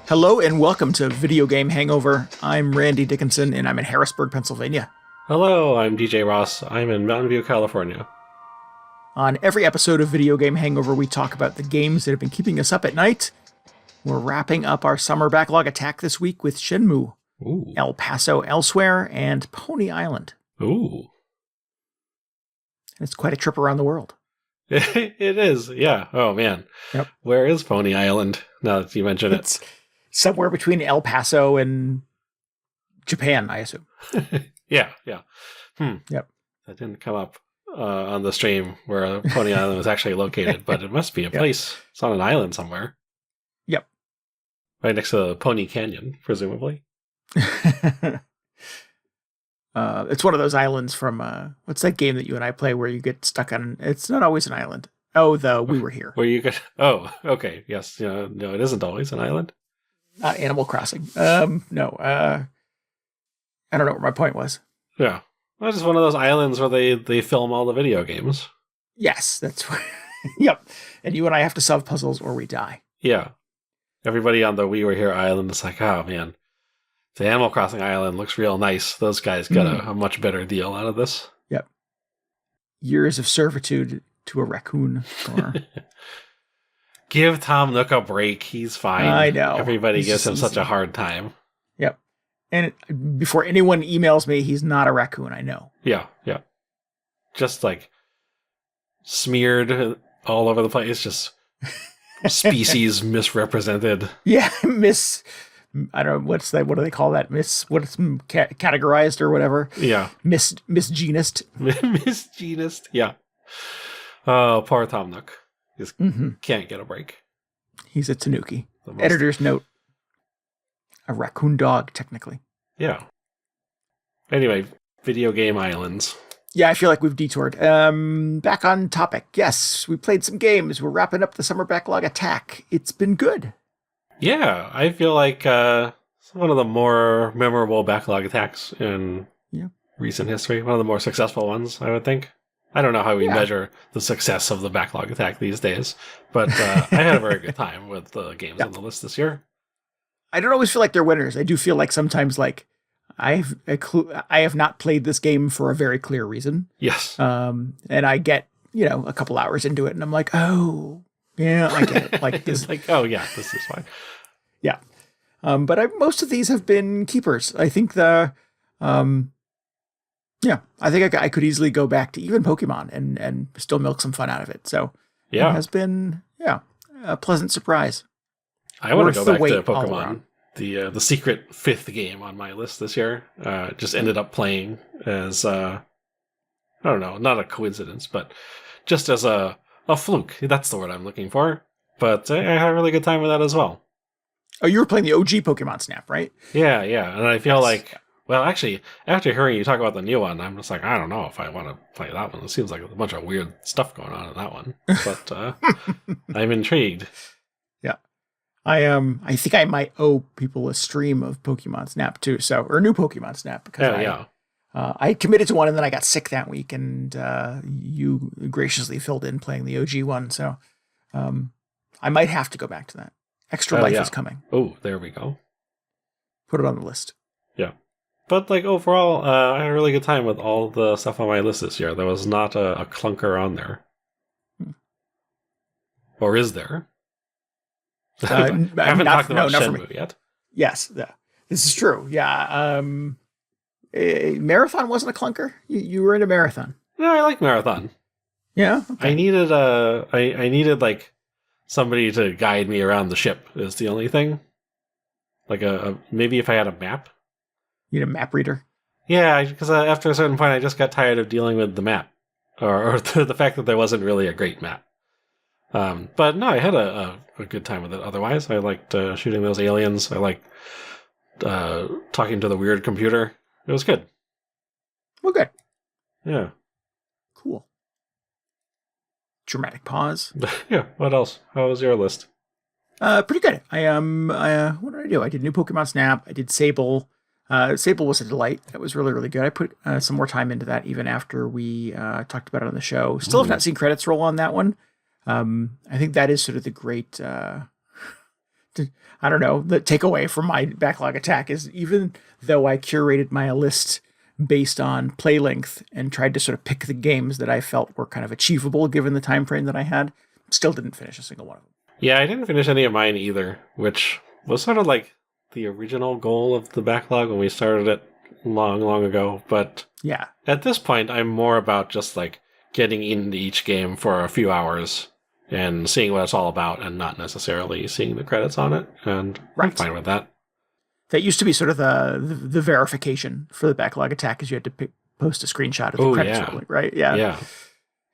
Hello and welcome to Video Game Hangover. I'm Randy Dickinson and I'm in Harrisburg, Pennsylvania. Hello, I'm DJ Ross. I'm in Mountain View, California. On every episode of Video Game Hangover, we talk about the games that have been keeping us up at night. We're wrapping up our summer backlog attack this week with Shenmue, Ooh. El Paso Elsewhere, and Pony Island. Ooh. It's quite a trip around the world. It is, yeah. Oh, man. Yep. Where is Pony Island, now that you mention it? It's somewhere between El Paso and Japan, I assume. Yeah. Yep. That didn't come up on the stream where Pony Island was actually located, but it must be a place. It's on an island somewhere. Yep. Right next to Pony Canyon, presumably. It's one of those islands from, what's that game that you and I play where you get stuck on? It's not always an island. Oh, We Were Here. Where you could... Oh, okay. Yes. No, it isn't always an island. Not Animal Crossing. No. I don't know what my point was. Yeah. Well, it's just one of those islands where they film all the video games. Yes, that's what. Yep. And you and I have to solve puzzles or we die. Yeah. Everybody on the We Were Here island is like, oh, man. The Animal Crossing island looks real nice. Those guys got a much better deal out of this. Yep. Years of servitude to a raccoon. Or... Give Tom Nook a break. He's fine. I know. Everybody gives him such a hard time. Yep. And before anyone emails me, he's not a raccoon, I know. Yeah. Just like smeared all over the place. Just species misrepresented. Yeah, I don't know, what do they call that? Categorized or whatever. Yeah. Misgenused. Misgenused, yeah. Oh, poor Tom Nook. Just can't get a break. He's a tanuki. Editor's note. A raccoon dog, technically. Yeah. Anyway, video game islands. Yeah, I feel like we've detoured. Back on topic. Yes, we played some games. We're wrapping up the summer backlog attack. It's been good. Yeah, I feel like it's one of the more memorable backlog attacks in recent history. One of the more successful ones, I would think. I don't know how we measure the success of the backlog attack these days, but I had a very good time with the games on the list this year. I don't always feel like they're winners. I do feel like sometimes like I have not played this game for a very clear reason. Yes. And I get, a couple hours into it and I'm like, oh, yeah, I get it. Like it's like, oh yeah, this is fine. Yeah. But most of these have been keepers. I think I think I could easily go back to even Pokemon and still milk some fun out of it. So it has been, a pleasant surprise. I want to go back to Pokemon. The secret fifth game on my list this year just ended up playing as, I don't know, not a coincidence, but just as a fluke. That's the word I'm looking for. But I had a really good time with that as well. Oh, you were playing the OG Pokemon Snap, right? Yeah. And I feel like... Well, actually, after hearing you talk about the new one, I'm just like, I don't know if I want to play that one. It seems like a bunch of weird stuff going on in that one. But I'm intrigued. Yeah. I think I might owe people a stream of Pokemon Snap too. Or new Pokemon Snap because I committed to one and then I got sick that week and you graciously filled in playing the OG one. So I might have to go back to that. Extra Life is coming. Oh, there we go. Put it on the list. Yeah. But like overall, I had a really good time with all the stuff on my list this year. There was not a clunker on there. Or is there? I haven't talked about Shenmue yet. Yes, this is true. Yeah. Marathon wasn't a clunker. You were into Marathon. No, I like Marathon. Yeah. Okay. I needed I needed like somebody to guide me around the ship is the only thing. Like maybe if I had a map. You need a map reader? Yeah, because after a certain point, I just got tired of dealing with the map. Or the fact that there wasn't really a great map. But no, I had a good time with it otherwise. I liked shooting those aliens. I liked talking to the weird computer. It was good. Well, good. Yeah. Cool. Dramatic pause. Yeah, what else? How was your list? Pretty good. What did I do? I did new Pokemon Snap. I did Sable. Sable was a delight. That was really, really good. I put some more time into that even after we talked about it on the show. Still have not seen credits roll on that one. I think that is sort of the great I don't know, the takeaway from my Backlog Attack is even though I curated my list based on play length and tried to sort of pick the games that I felt were kind of achievable given the time frame that I had, still didn't finish a single one of them. Yeah, I didn't finish any of mine either, which was sort of like the original goal of the backlog when we started it long, long ago. But yeah, at this point, I'm more about just like getting into each game for a few hours and seeing what it's all about and not necessarily seeing the credits on it. And I'm fine with that. That used to be sort of the verification for the Backlog Attack, is you had to post a screenshot of the credits rolling, right? Yeah. Yeah.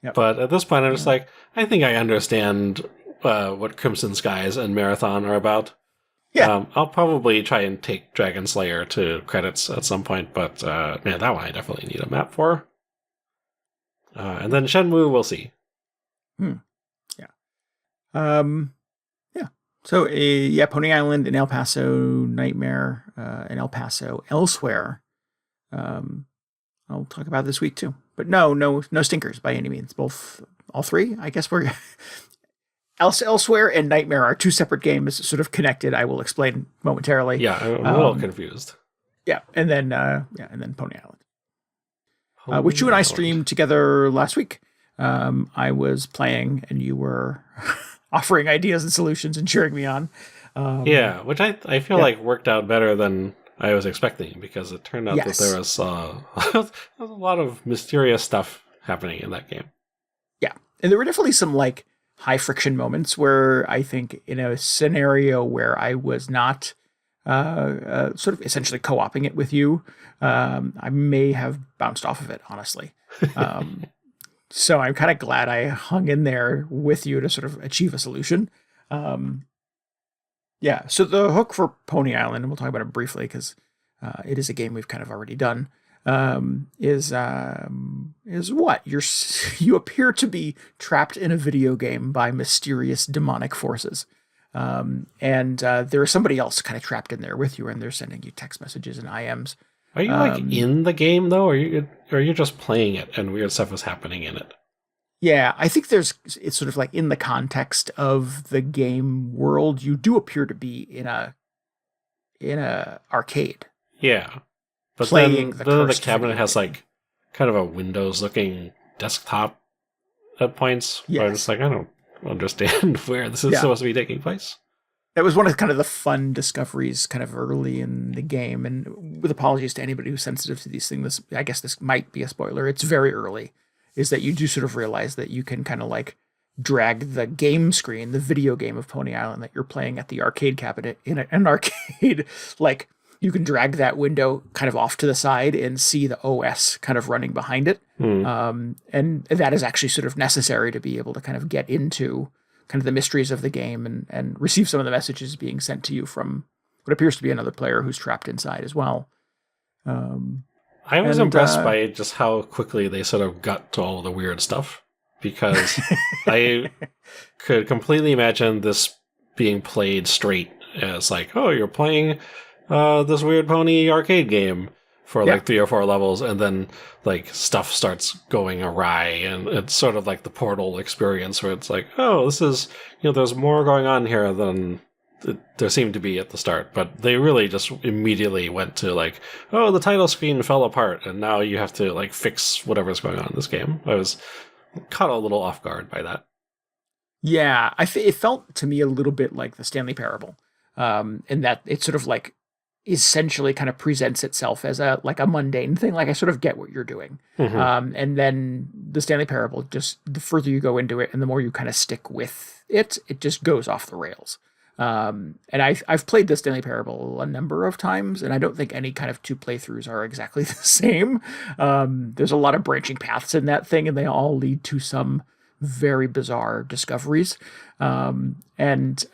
Yep. But at this point, I'm just like, I think I understand what Crimson Skies and Marathon are about. Yeah. I'll probably try and take Dragon Slayer to credits at some point, but man, that one I definitely need a map for. And then Shenmue, we'll see. Yeah. Yeah. So, Pony Island and El Paso Nightmare and El Paso Elsewhere. I'll talk about this week too. But no stinkers by any means. All three, I guess we're... Elsewhere and Nightmare are two separate games, sort of connected. I will explain momentarily. Yeah, I'm a little confused. Yeah, and then Pony Island, which you and I streamed together last week. I was playing, and you were offering ideas and solutions and cheering me on. Which I feel like worked out better than I was expecting, because it turned out that there was a lot of mysterious stuff happening in that game. Yeah, and there were definitely some like high friction moments where I think in a scenario where I was not sort of essentially co-oping it with you, I may have bounced off of it, honestly. So I'm kind of glad I hung in there with you to sort of achieve a solution. So the hook for Pony Island, and we'll talk about it briefly because it is a game we've kind of already done, is what you appear to be trapped in a video game by mysterious demonic forces, and there is somebody else kind of trapped in there with you, and they're sending you text messages and IMs. Are you like in the game though, or are you just playing it and weird stuff is happening in it? Yeah, I think it's sort of like in the context of the game world, you do appear to be in a arcade. Yeah. But then the cabinet has like kind of a Windows-looking desktop at points. Yes. Where I'm just like, I don't understand where this is supposed to be taking place. That was one of kind of the fun discoveries kind of early in the game. And with apologies to anybody who's sensitive to these things, I guess this might be a spoiler. It's very early, is that you do sort of realize that you can kind of like drag the game screen, the video game of Pony Island that you're playing at the arcade cabinet in an arcade, like... You can drag that window kind of off to the side and see the OS kind of running behind it. And that is actually sort of necessary to be able to kind of get into kind of the mysteries of the game and receive some of the messages being sent to you from what appears to be another player who's trapped inside as well. I was impressed by just how quickly they sort of got to all the weird stuff, because I could completely imagine this being played straight as like, oh, you're playing... this weird pony arcade game for like 3 or 4 levels, and then like stuff starts going awry, and it's sort of like the Portal experience where it's like, oh, this is, there's more going on here than there seemed to be at the start. But they really just immediately went to like, oh, the title screen fell apart, and now you have to like fix whatever's going on in this game. I was caught a little off guard by that. Yeah, it felt to me a little bit like the Stanley Parable, in that it's sort of like essentially kind of presents itself as a mundane thing. Like, I sort of get what you're doing. And then the Stanley Parable, just the further you go into it and the more you kind of stick with it, it just goes off the rails. And I've played the Stanley Parable a number of times, and I don't think any kind of 2 playthroughs are exactly the same. There's a lot of branching paths in that thing, and they all lead to some very bizarre discoveries. And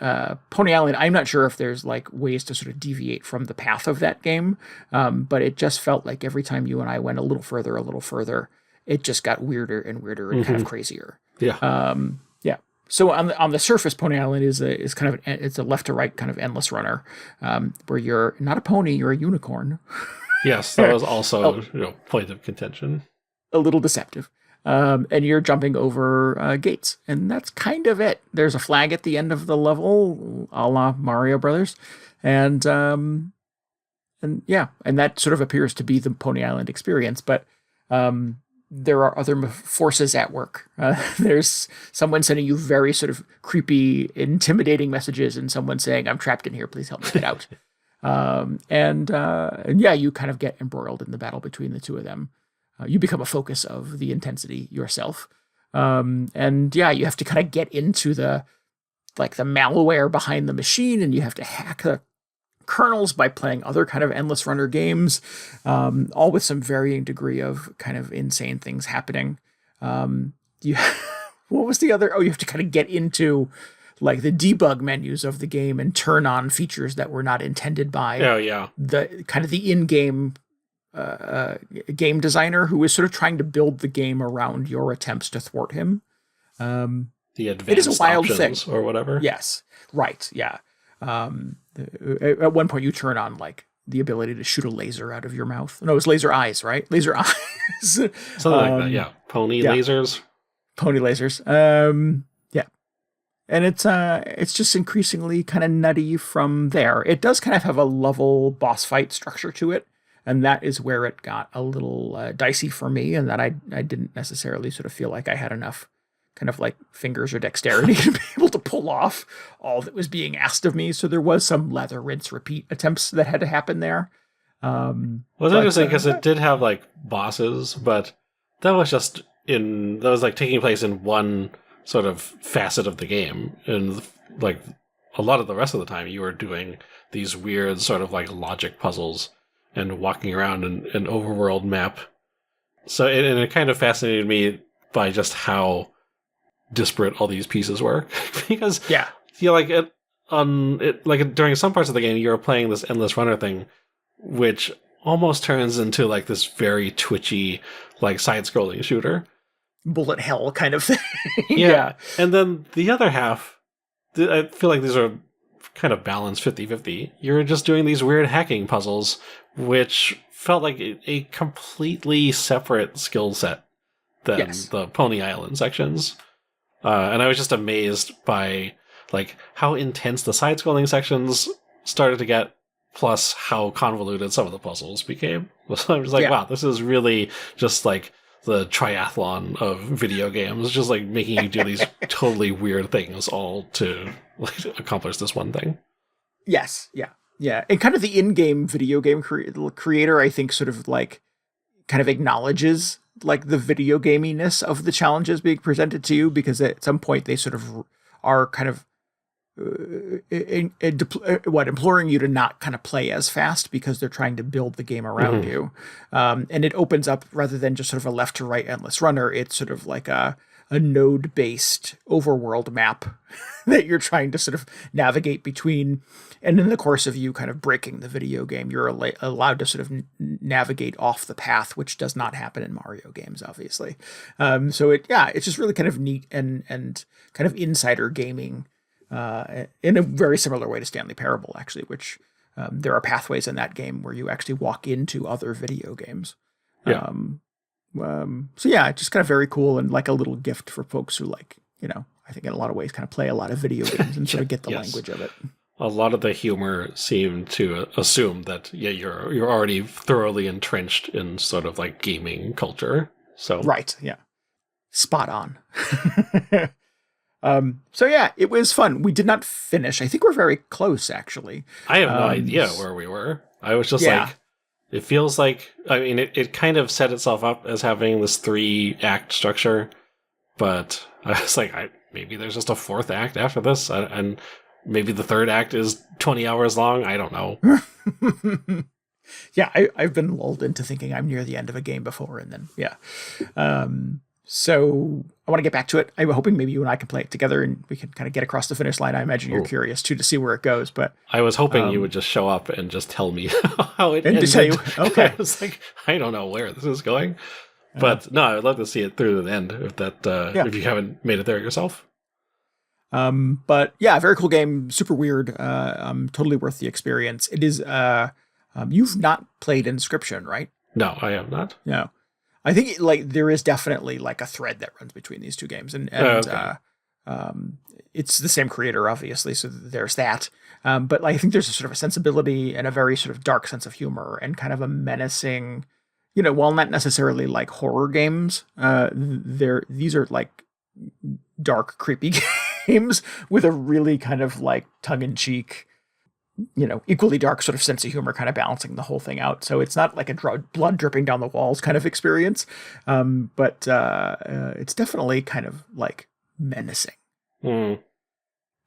Pony Island, I'm not sure if there's like ways to sort of deviate from the path of that game, but it just felt like every time you and I went a little further, it just got weirder and weirder and kind of crazier. Yeah. So on the surface, Pony Island is kind of it's a left to right kind of endless runner, where you're not a pony, you're a unicorn. Yes, that was also point of contention. A little deceptive. And you're jumping over gates. And that's kind of it. There's a flag at the end of the level, a la Mario Brothers. And that sort of appears to be the Pony Island experience. But there are other forces at work. There's someone sending you very sort of creepy, intimidating messages, and someone saying, "I'm trapped in here. Please help me get out." You kind of get embroiled in the battle between the two of them. You become a focus of the intensity yourself. You have to kind of get into the malware behind the machine, and you have to hack the kernels by playing other kind of endless runner games, all with some varying degree of kind of insane things happening. What was the other? Oh, you have to kind of get into the debug menus of the game and turn on features that were not intended by the kind of the in-game game designer who is sort of trying to build the game around your attempts to thwart him. The advanced it is a wild thing or whatever. Yes. Right. Yeah. At one point you turn on the ability to shoot a laser out of your mouth. No, it's laser eyes, right? Laser eyes. Something like that. Yeah. Pony lasers. Pony lasers. And it's just increasingly kind of nutty from there. It does kind of have a level boss fight structure to it. And that is where it got a little dicey for me, and that I didn't necessarily sort of feel like I had enough kind of fingers or dexterity to be able to pull off all that was being asked of me. So there was some lather, rinse, repeat attempts that had to happen there. Well, it's interesting because it did have bosses, but that was taking place in one sort of facet of the game. And a lot of the rest of the time you were doing these weird sort of logic puzzles and walking around an overworld map. So it kind of fascinated me by just how disparate all these pieces were. Because during some parts of the game you were playing this endless runner thing, which almost turns into this very twitchy side-scrolling shooter. Bullet hell kind of thing. Yeah. And then the other half, I feel like these are kind of balanced 50-50. You're just doing these weird hacking puzzles, which felt like a completely separate skill set than the Pony Island sections. And I was just amazed by how intense the side-scrolling sections started to get, plus how convoluted some of the puzzles became. So I was wow, this is really just the triathlon of video games, just making you do these totally weird things all to accomplish this one thing. Yes. Yeah. Yeah. And kind of the in-game video game creator, I think sort of kind of acknowledges the video gaminess of the challenges being presented to you, because at some point they sort of are kind of imploring you to not kind of play as fast because they're trying to build the game around you. And it opens up, rather than just sort of a left to right endless runner, it's sort of a node-based overworld map that you're trying to sort of navigate between. And in the course of you kind of breaking the video game, you're allowed to sort of navigate off the path, which does not happen in Mario games, obviously. So it's just really kind of neat and kind of insider gaming in a very similar way to Stanley Parable, actually, which there are pathways in that game where you actually walk into other video games. Yeah. Just kind of very cool, and a little gift for folks who I think in a lot of ways kind of play a lot of video games and sort of get the language of it. A lot of the humor seemed to assume that you're already thoroughly entrenched in sort of gaming culture. So right, yeah, spot on. It was fun. We did not finish. I think we're very close, actually. I have no idea where we were. I was just it feels it kind of set itself up as having this 3-act structure, but I was maybe there's just a 4th act after this, and maybe the 3rd act is 20 hours long. I don't know. I've been lulled into thinking I'm near the end of a game before, and then so I want to get back to it. I'm hoping maybe you and I can play it together and we can kind of get across the finish line. I imagine you're curious too to see where it goes. But I was hoping you would just show up and just tell me how it ended. To tell you, okay. I was I don't know where this is going. But no, I would love to see it through to the end if you haven't made it there yourself. But very cool game, super weird. Totally worth the experience. It is. You've not played Inscription, right? No, I have not. No. I think like there is definitely like a thread that runs between these two games, and it's the same creator, obviously, so there's that. But I think there's a sort of a sensibility and a very sort of dark sense of humor and kind of a menacing, while not necessarily like horror games, these are like dark, creepy games with a really kind of like tongue-in-cheek, equally dark sort of sense of humor kind of balancing the whole thing out. So it's not like a blood dripping down the walls kind of experience, but it's definitely kind of like menacing. Mm.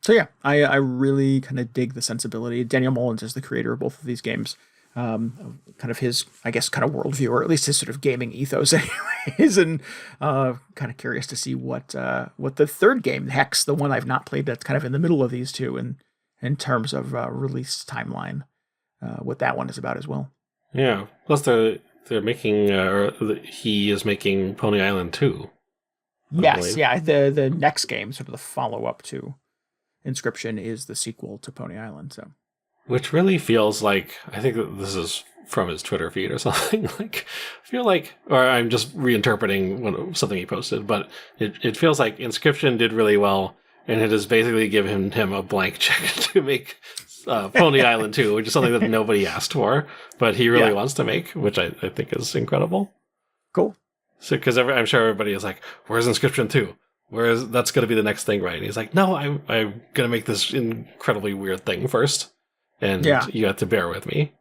So yeah, I really kind of dig the sensibility. Daniel Mullins is the creator of both of these games. Kind of his, I guess, kind of worldview, or at least his sort of gaming ethos anyways, and kind of curious to see what the third game, Hex, the one I've not played that's kind of in the middle of these two in terms of release timeline, what that one is about as well. Yeah, plus they're making, he is making Pony Island 2. Yes, yeah, the next game, sort of the follow-up to Inscription, is the sequel to Pony Island, so. Which really feels like, I think that this is from his Twitter feed or something. Like, I feel like, or I'm just reinterpreting something he posted, but it feels like Inscription did really well, and it has basically given him a blank check to make Pony Island 2, which is something that nobody asked for, but he really wants to make, which I think is incredible. Cool. So, because I'm sure everybody is like, "Where's Inscription 2? That's going to be the next thing, right?" And he's like, "No, I'm going to make this incredibly weird thing first, and you have to bear with me."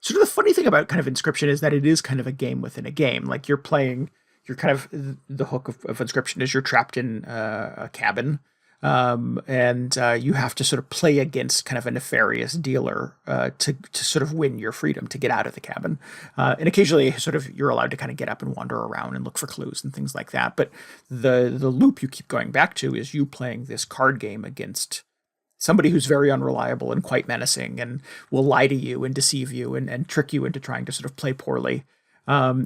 Sort of the funny thing about kind of Inscription is that it is kind of a game within a game. Like you're kind of the hook of Inscription is you're trapped in a cabin, and you have to sort of play against kind of a nefarious dealer to sort of win your freedom, to get out of the cabin. And occasionally sort of you're allowed to kind of get up and wander around and look for clues and things like that. But the loop you keep going back to is you playing this card game against somebody who's very unreliable and quite menacing and will lie to you and deceive you and trick you into trying to sort of play poorly. My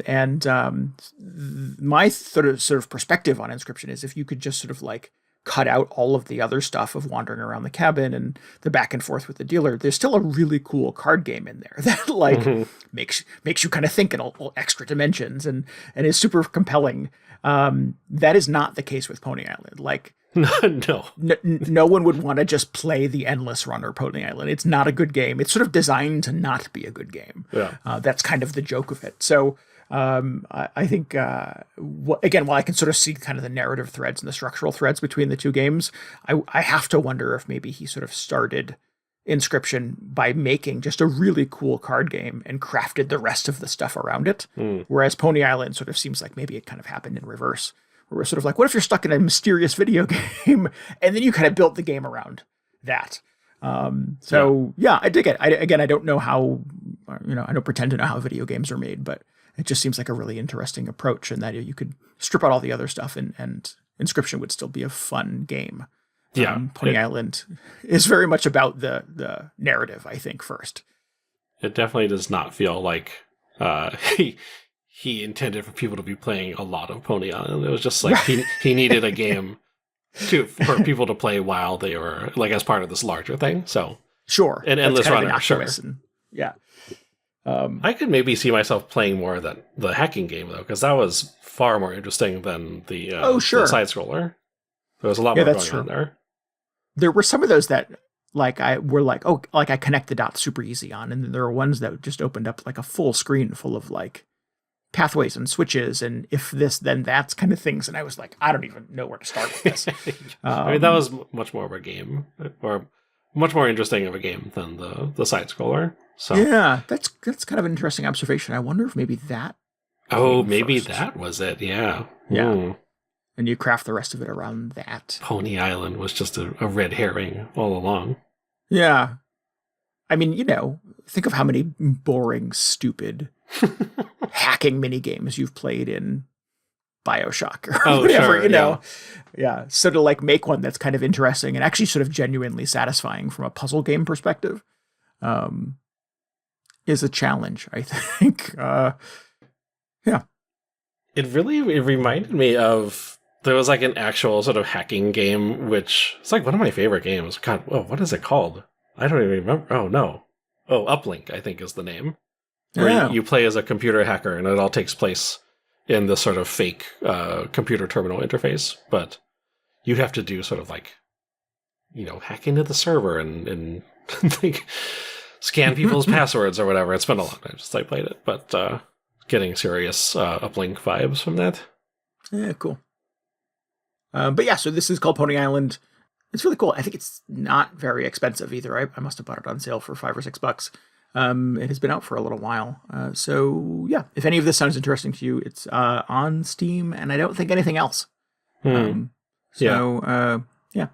sort of perspective on Inscription is if you could just sort of like cut out all of the other stuff of wandering around the cabin and the back and forth with the dealer, there's still a really cool card game in there that like makes you kind of think in all extra dimensions and is super compelling. That is not the case with Pony Island. Like, no one would want to just play the endless runner Pony Island. It's not a good game. It's sort of designed to not be a good game. Yeah. That's kind of the joke of it. So I think, again, while I can sort of see kind of the narrative threads and the structural threads between the two games, I have to wonder if maybe he sort of started Inscription by making just a really cool card game and crafted the rest of the stuff around it. Whereas Pony Island sort of seems like maybe it kind of happened in reverse. Where we're sort of like, what if you're stuck in a mysterious video game and then you kind of built the game around that? I dig it. I don't know how, I don't pretend to know how video games are made, but it just seems like a really interesting approach, and that you could strip out all the other stuff and Inscription would still be a fun game. Yeah. Pony Island is very much about the narrative, I think, first. It definitely does not feel like he intended for people to be playing a lot of Pony Island. It was just like he needed a game for people to play while they were like as part of this larger thing. So sure, an endless runner, sure. I could maybe see myself playing more of the hacking game though, because that was far more interesting than the side scroller. There was a lot more going on there. There were some of those that I connect the dots super easy on, and then there were ones that just opened up like a full screen full of like pathways and switches and if this then that's kind of things, and I was like, I don't even know where to start with this. I mean, that was much more of a game, or much more interesting of a game than the side scroller. So yeah, that's kind of an interesting observation. I wonder if maybe that. Oh, maybe that was it. Yeah. And you craft the rest of it around that. Pony Island was just a red herring all along. Yeah. I mean, think of how many boring, stupid hacking mini games you've played in BioShock or whatever, sure, Yeah. So to like make one that's kind of interesting and actually sort of genuinely satisfying from a puzzle game perspective, is a challenge, I think. It reminded me of, there was like an actual sort of hacking game, which it's like one of my favorite games. God, what is it called? I don't even remember. Oh, no. Oh, Uplink, I think is the name. Where you play as a computer hacker, and it all takes place in this sort of fake computer terminal interface, but you'd have to do sort of like, hack into the server and like scan people's passwords or whatever. It's been a long time since I played it, but getting serious uplink vibes from that. Yeah, cool. But yeah, so this is called Pony Island. It's really cool. I think it's not very expensive either. I must have bought it on sale for $5 or $6. It has been out for a little while. So yeah, if any of this sounds interesting to you, it's on Steam, and I don't think anything else. Yeah,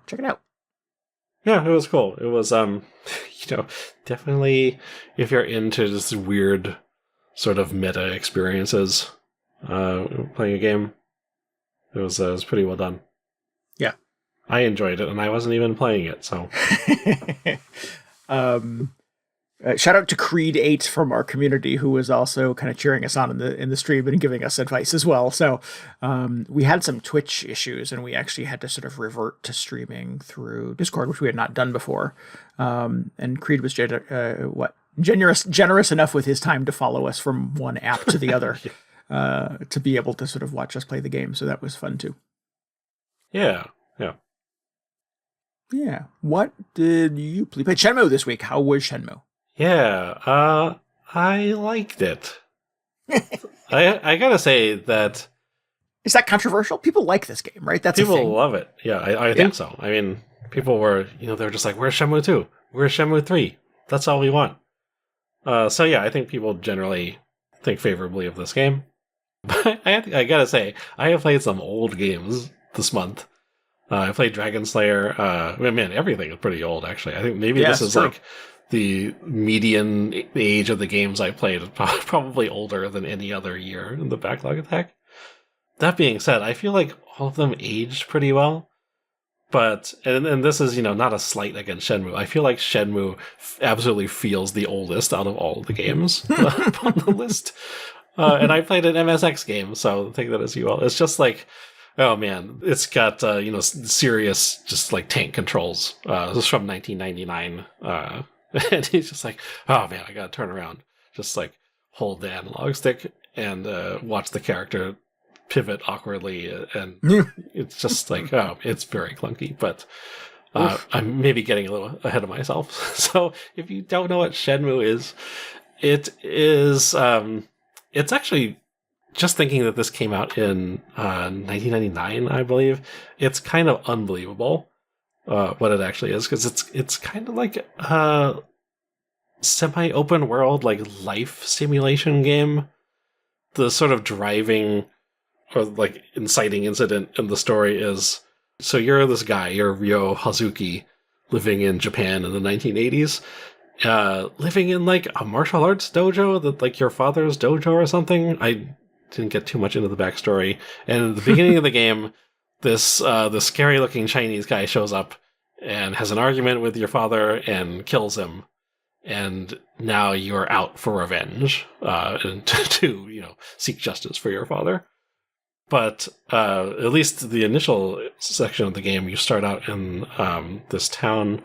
check it out. Yeah, it was cool. It was, definitely if you're into this weird sort of meta experiences, playing a game, it was pretty well done. Yeah. I enjoyed it, and I wasn't even playing it, so. Shout out to Creed 8 from our community, who was also kind of cheering us on in the stream and giving us advice as well. So we had some Twitch issues, and we actually had to sort of revert to streaming through Discord, which we had not done before. And Creed was generous enough with his time to follow us from one app to the other to be able to sort of watch us play the game. So that was fun too. Yeah. Yeah. What did you play? Played Shenmue this week. How was Shenmue? Yeah, I liked it. I gotta say that... Is that controversial? People like this game, right? That's people love it. Yeah, I think so. I mean, people were, they're just like, where's Shenmue 2? Where's Shenmue 3? That's all we want. So yeah, I think people generally think favorably of this game. But I gotta say, I have played some old games this month. I played Dragon Slayer. Man, everything is pretty old, actually. I think maybe this is like the median age of the games I played is probably older than any other year in the Backlog Attack. That being said, I feel like all of them aged pretty well. But, and this is, not a slight against Shenmue. I feel like Shenmue absolutely feels the oldest out of all of the games on the list. And I played an MSX game, so take that as you will. It's just like, oh man, it's got, serious, just like tank controls. This is from 1999. And he's just like, oh man, I gotta turn around. Just like hold the analog stick and watch the character pivot awkwardly. And it's just like, oh, it's very clunky. But I'm maybe getting a little ahead of myself. So if you don't know what Shenmue is, it's actually, just thinking that this came out in 1999, I believe, it's kind of unbelievable. What it actually is, because it's kind of like a semi-open world, like life simulation game. The sort of driving or like inciting incident in the story is, so you're this guy, you're Ryo Hazuki, living in Japan in the 1980s, living in like a martial arts dojo, that like your father's dojo or something. I didn't get too much into the backstory. And at the beginning of the game, this scary looking Chinese guy shows up and has an argument with your father and kills him. And now you're out for revenge, and to seek justice for your father. But at least the initial section of the game, you start out in this town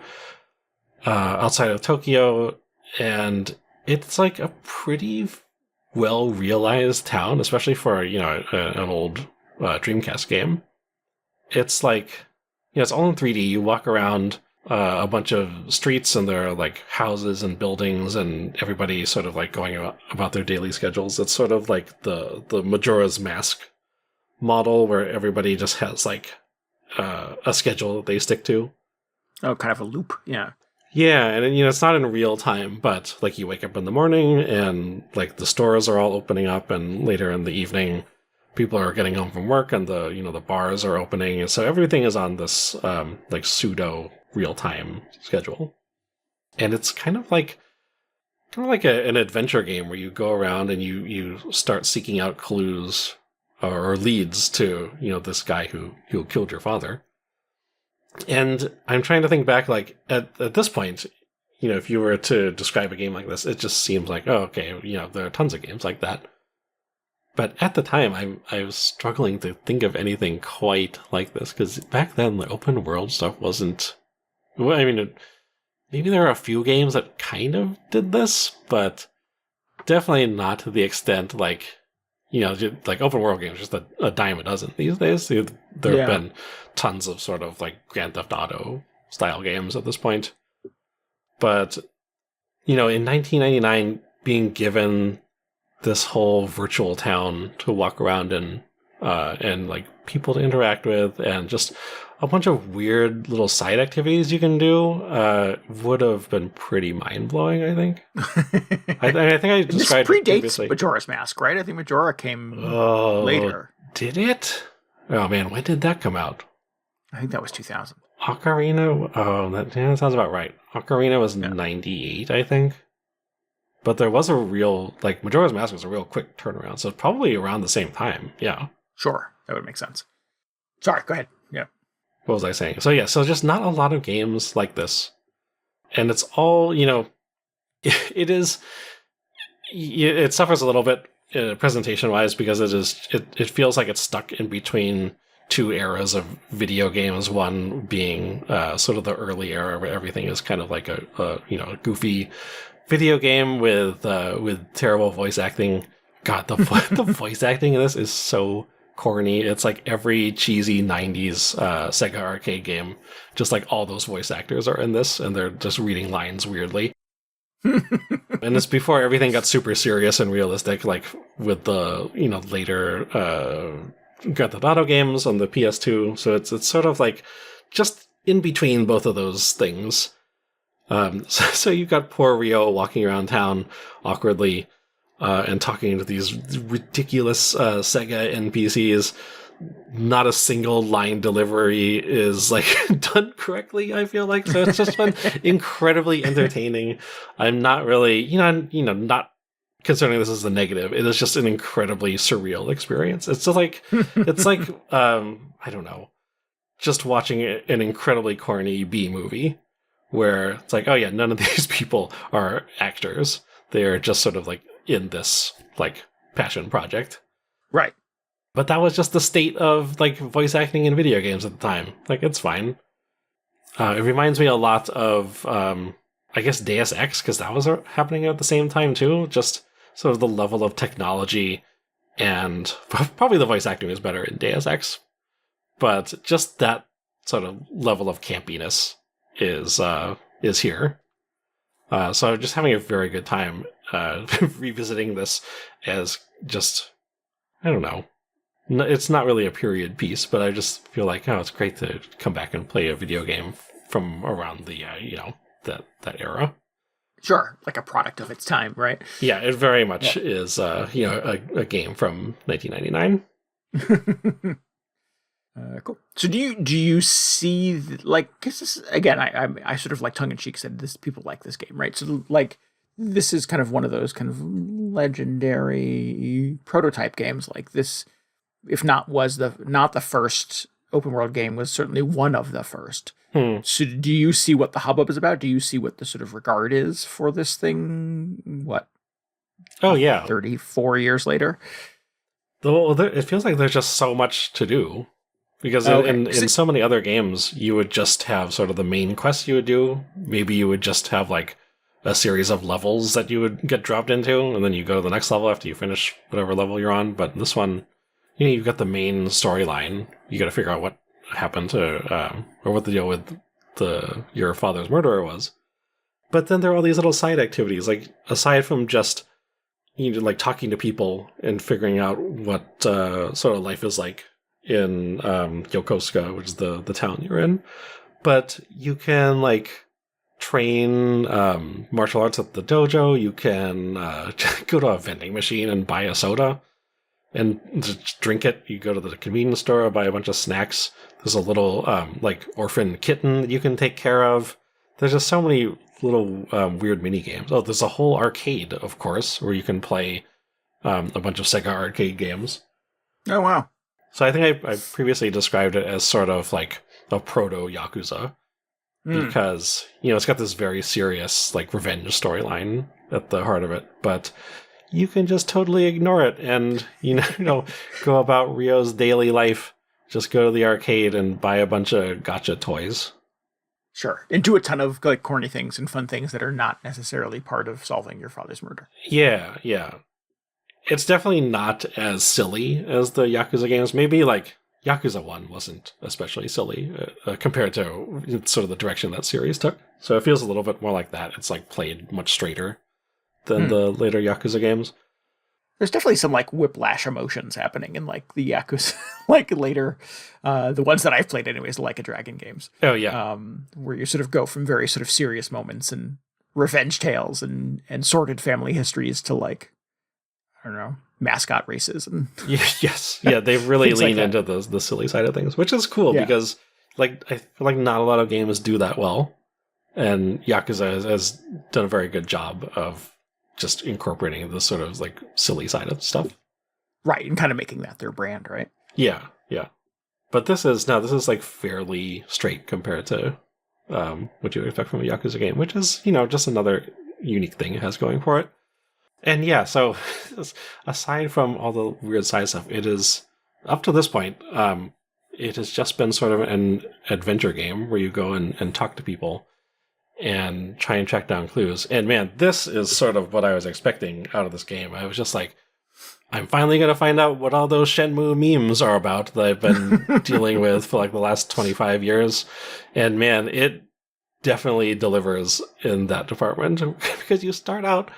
outside of Tokyo, and it's like a pretty well realized town, especially for an old Dreamcast game. It's like, it's all in 3D. You walk around a bunch of streets, and there are like houses and buildings, and everybody sort of like going about their daily schedules. It's sort of like the Majora's Mask model, where everybody just has like a schedule that they stick to. Oh, kind of a loop. Yeah. Yeah, and it's not in real time, but like you wake up in the morning and like the stores are all opening up, and later in the evening people are getting home from work, and the bars are opening, and so everything is on this like pseudo real time schedule. And it's kind of like an adventure game where you go around and you start seeking out clues or leads to this guy who killed your father. And I'm trying to think back, like at this point, if you were to describe a game like this, it just seems like, oh, okay, there are tons of games like that. But at the time, I was struggling to think of anything quite like this, because back then the open world stuff wasn't. Well, I mean, maybe there are a few games that kind of did this, but definitely not to the extent like like open world games, just a dime a dozen these days. There have been tons of sort of like Grand Theft Auto style games at this point. But, in 1999, being given this whole virtual town to walk around in, and like people to interact with, and just a bunch of weird little side activities you can do, would have been pretty mind blowing. I think. I think I described this predates Majora's Mask, right? I think Majora came later. Did it? Oh man, when did that come out? I think that was 2000. Ocarina. Oh, that sounds about right. Ocarina was 98, I think. But there was a real, like, Majora's Mask was a real quick turnaround, so probably around the same time, yeah. Sure, that would make sense. Sorry, go ahead. Yeah. What was I saying? So so just not a lot of games like this. And it's all, it suffers a little bit presentation-wise because it feels like it's stuck in between two eras of video games. One being sort of the early era where everything is kind of like a goofy video game with terrible voice acting. God, the voice acting in this is so corny. It's like every cheesy 90s Sega arcade game. Just like all those voice actors are in this, and they're just reading lines weirdly. And it's before everything got super serious and realistic, like with the later Grand Theft Auto games on the PS2. So it's sort of like just in between both of those things. So you've got poor Rio walking around town awkwardly and talking to these ridiculous Sega NPCs. Not a single line delivery is like done correctly, I feel like. So it's just been incredibly entertaining. I'm not really, not considering this as a negative. It is just an incredibly surreal experience. It's just like, I don't know, just watching an incredibly corny B movie where it's like, oh yeah, none of these people are actors. They're just sort of like in this like passion project. Right. But that was just the state of like voice acting in video games at the time. Like, it's fine. It reminds me a lot of, I guess, Deus Ex, because that was happening at the same time too. Just sort of the level of technology, and probably the voice acting is better in Deus Ex. But just that sort of level of campiness is here. So I'm just having a very good time revisiting this as just, I don't know. It's not really a period piece, but I just feel like, it's great to come back and play a video game from around the, that era. Sure, like a product of its time, right? Yeah, it very much is, a game from 1999. Cool. So do you see, like, because this, again, I sort of like tongue-in-cheek said this, people like this game, right? So like, this is kind of one of those kind of legendary prototype games like this. If not the first open world game, was certainly one of the first. So do you see what the hubbub is about? Do you see what the sort of regard is for this thing? What? Oh, yeah. 34 years later? It feels like there's just so much to do. Because in so many other games, you would just have sort of the main quest you would do. Maybe you would just have like a series of levels that you would get dropped into, and then you go to the next level after you finish whatever level you're on. But this one, you've got the main storyline. You got to figure out what happened to, or what the deal with your father's murderer was. But then there are all these little side activities, like aside from just like talking to people and figuring out what sort of life is like in Yokosuka, which is the town you're in. But you can like train martial arts at the dojo. You can go to a vending machine and buy a soda and just drink it. You go to the convenience store, buy a bunch of snacks. There's a little like orphan kitten that you can take care of. There's just so many little weird mini games. Oh, there's a whole arcade, of course, where you can play a bunch of Sega arcade games. Oh, wow. So I think I previously described it as sort of like a proto-Yakuza. Because, it's got this very serious like revenge storyline at the heart of it. But you can just totally ignore it and, go about Ryo's daily life. Just go to the arcade and buy a bunch of gacha toys. Sure. And do a ton of like corny things and fun things that are not necessarily part of solving your father's murder. Yeah, yeah. It's definitely not as silly as the Yakuza games. Maybe like Yakuza 1 wasn't especially silly compared to sort of the direction that series took. So it feels a little bit more like that. It's like played much straighter than the later Yakuza games. There's definitely some like whiplash emotions happening in like the Yakuza, like later, the ones that I've played anyways, Like a Dragon games. Oh yeah. Where you sort of go from very sort of serious moments and revenge tales and sordid family histories to like, I don't know, mascot races and yes, yeah, they really lean into the silly side of things, which is cool because like I feel like not a lot of games do that well, and Yakuza has done a very good job of just incorporating the sort of like silly side of stuff, right, and kind of making that their brand, right? Yeah. But this is like fairly straight compared to what you would expect from a Yakuza game, which is just another unique thing it has going for it. And yeah, so aside from all the weird side stuff, it is up to this point, it has just been sort of an adventure game where you go and talk to people and try and track down clues. And man, this is sort of what I was expecting out of this game. I was just like, I'm finally going to find out what all those Shenmue memes are about that I've been dealing with for like the last 25 years. And man, it definitely delivers in that department because you start out,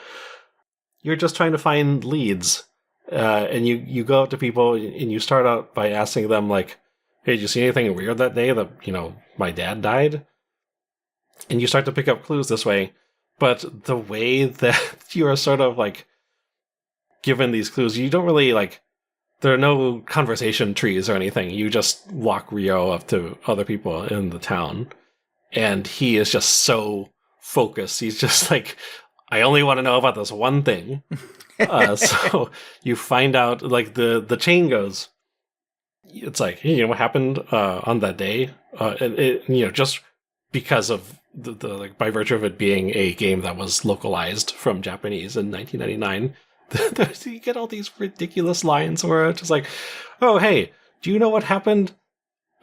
you're just trying to find leads. And you go up to people and you start out by asking them like, hey, did you see anything weird that day that, my dad died? And you start to pick up clues this way. But the way that you are sort of like given these clues, you don't really like, there are no conversation trees or anything. You just walk Ryo up to other people in the town. And he is just so focused. He's just like, I only want to know about this one thing. So you find out, like, the chain goes, it's like, hey, what happened on that day? And it, just because of the like, by virtue of it being a game that was localized from Japanese in 1999, you get all these ridiculous lines where it's just like, oh, hey, do you know what happened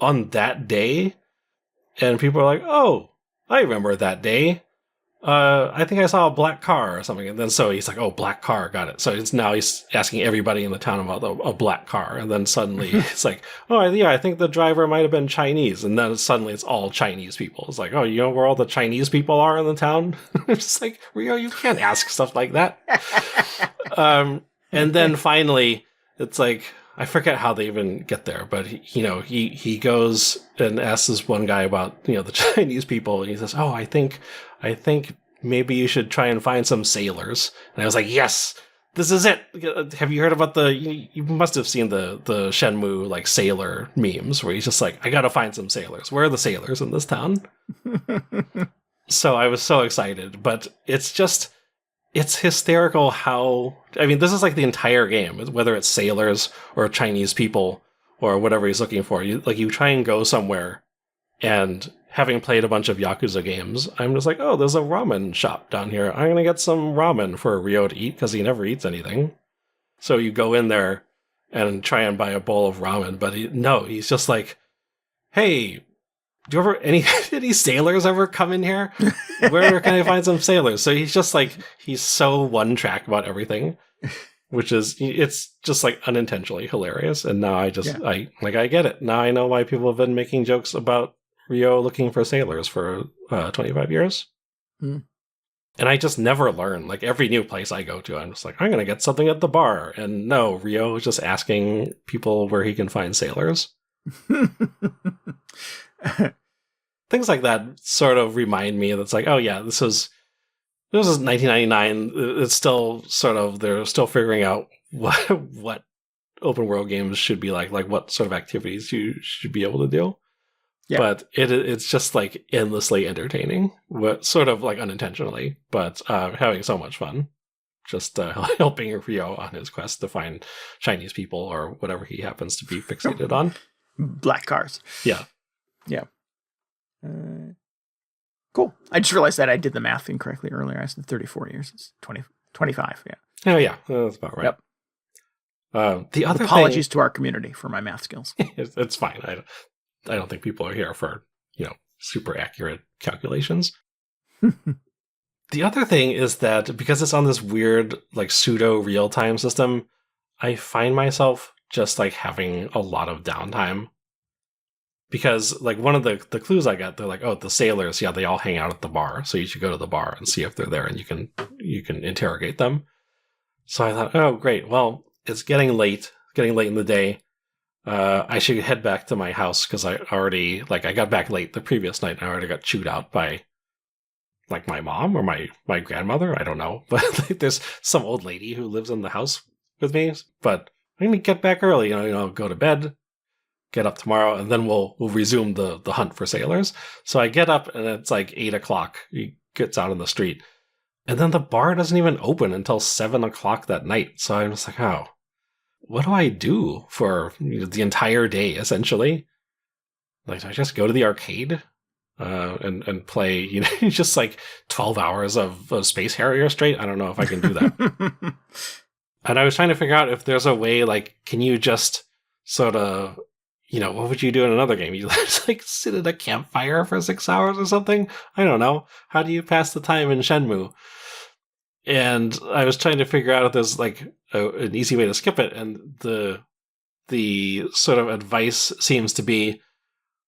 on that day? And people are like, oh, I remember that day. I think I saw a black car or something. And then so he's like, oh, black car, got it. So he's asking everybody in the town about a black car. And then suddenly it's like, oh, yeah, I think the driver might have been Chinese. And then suddenly it's all Chinese people. It's like, oh, you know where all the Chinese people are in the town? It's just like, Ryo, you can't ask stuff like that. And then finally, it's like, I forget how they even get there, but he goes and asks this one guy about the Chinese people, and he says, "Oh, I think maybe you should try and find some sailors." And I was like, "Yes, this is it." Have you heard about you must have seen the Shenmue like sailor memes where he's just like, "I gotta find some sailors. Where are the sailors in this town?" So I was so excited, but it's hysterical how, I mean, this is like the entire game, whether it's sailors or Chinese people or whatever he's looking for. You try and go somewhere, and having played a bunch of Yakuza games, I'm just like, oh, there's a ramen shop down here. I'm going to get some ramen for Ryo to eat because he never eats anything. So you go in there and try and buy a bowl of ramen, but he's just like, hey, do you ever any sailors ever come in here? Where can I find some sailors? So he's just like, he's so one track about everything, which is, it's just like unintentionally hilarious. And now I get it. Now I know why people have been making jokes about Ryo looking for sailors for 25 years. And I just never learn. Like every new place I go to, I'm just like, I'm going to get something at the bar. And no, Ryo is just asking people where he can find sailors. Things like that sort of remind me that's like, oh yeah, this is 1999. It's still sort of, they're still figuring out what open world games should be like what sort of activities you should be able to do. Yeah. But it's just like endlessly entertaining, sort of like unintentionally, but having so much fun. Just helping Ryo on his quest to find Chinese people or whatever he happens to be fixated on. Black cars. Yeah. Yeah. Cool. I just realized that I did the math incorrectly earlier. I said 34 years. It's 25. Yeah. Oh, yeah. That's about right. Yep. The other apologies to our community for my math skills. It's fine. I don't think people are here for, super accurate calculations. The other thing is that because it's on this weird, like, pseudo real-time system, I find myself just like having a lot of downtime. Because like one of the clues I got, they're like, oh, the sailors, yeah, they all hang out at the bar, so you should go to the bar and see if they're there, and you can interrogate them. So I thought, oh, great. Well, it's getting late in the day. I should head back to my house because I got back late the previous night and I already got chewed out by like my mom or my grandmother. I don't know, but like, there's some old lady who lives in the house with me. But I'm gonna get back early. Go to bed, get up tomorrow, and then we'll resume the hunt for sailors. So I get up and it's like 8:00. He gets out on the street. And then the bar doesn't even open until 7:00 that night. So I was like, oh, what do I do for the entire day, essentially? Like, do I just go to the arcade and play, just like 12 hours of Space Harrier straight? I don't know if I can do that. And I was trying to figure out if there's a way, like, can you just sort of, what would you do in another game? You just like sit at a campfire for 6 hours or something? I don't know. How do you pass the time in Shenmue? And I was trying to figure out if there's like an easy way to skip it. And the sort of advice seems to be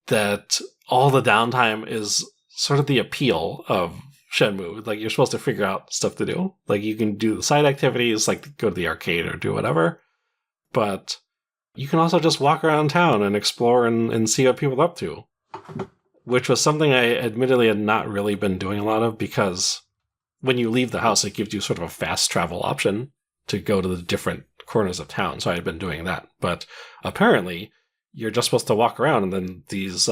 that all the downtime is sort of the appeal of Shenmue. Like you're supposed to figure out stuff to do. Like you can do the side activities, like go to the arcade or do whatever. But you can also just walk around town and explore and see what people are up to. Which was something I admittedly had not really been doing a lot of because when you leave the house, it gives you sort of a fast travel option to go to the different corners of town. So I had been doing that. But apparently, you're just supposed to walk around and then these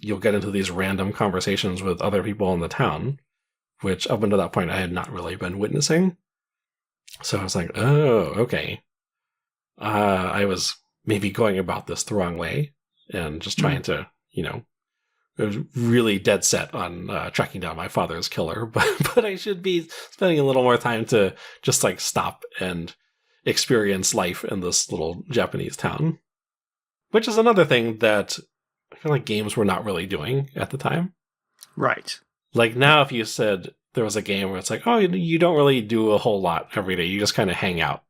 you'll get into these random conversations with other people in the town, which up until that point I had not really been witnessing. So I was like, oh, okay. I was maybe going about this the wrong way and just trying to, I was really dead set on tracking down my father's killer, but I should be spending a little more time to just like stop and experience life in this little Japanese town. Which is another thing that I feel like games were not really doing at the time. Right. Like now, if you said there was a game where it's like, oh, you don't really do a whole lot every day, you just kind of hang out.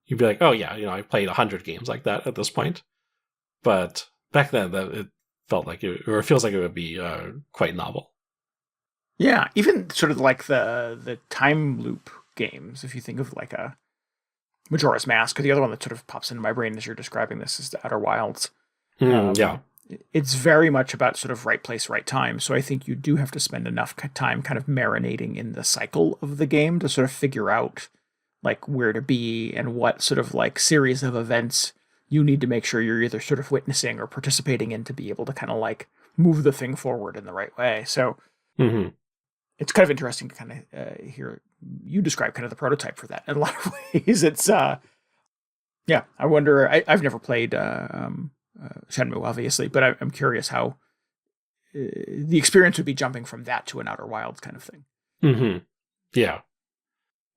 You'd be like, oh yeah, I played 100 games like that at this point. But back then, it felt like it feels like it would be quite novel. Yeah, even sort of like the time loop games, if you think of like a Majora's Mask, or the other one that sort of pops into my brain as you're describing this is the Outer Wilds. Yeah. It's very much about sort of right place, right time. So I think you do have to spend enough time kind of marinating in the cycle of the game to sort of figure out like where to be and what sort of like series of events you need to make sure you're either sort of witnessing or participating in to be able to kind of like move the thing forward in the right way. So it's kind of interesting to kind of hear you describe kind of the prototype for that in a lot of ways. It's, I wonder, I've never played Shenmue, obviously, but I'm curious how the experience would be jumping from that to an Outer Wilds kind of thing. Mm-hmm. Yeah.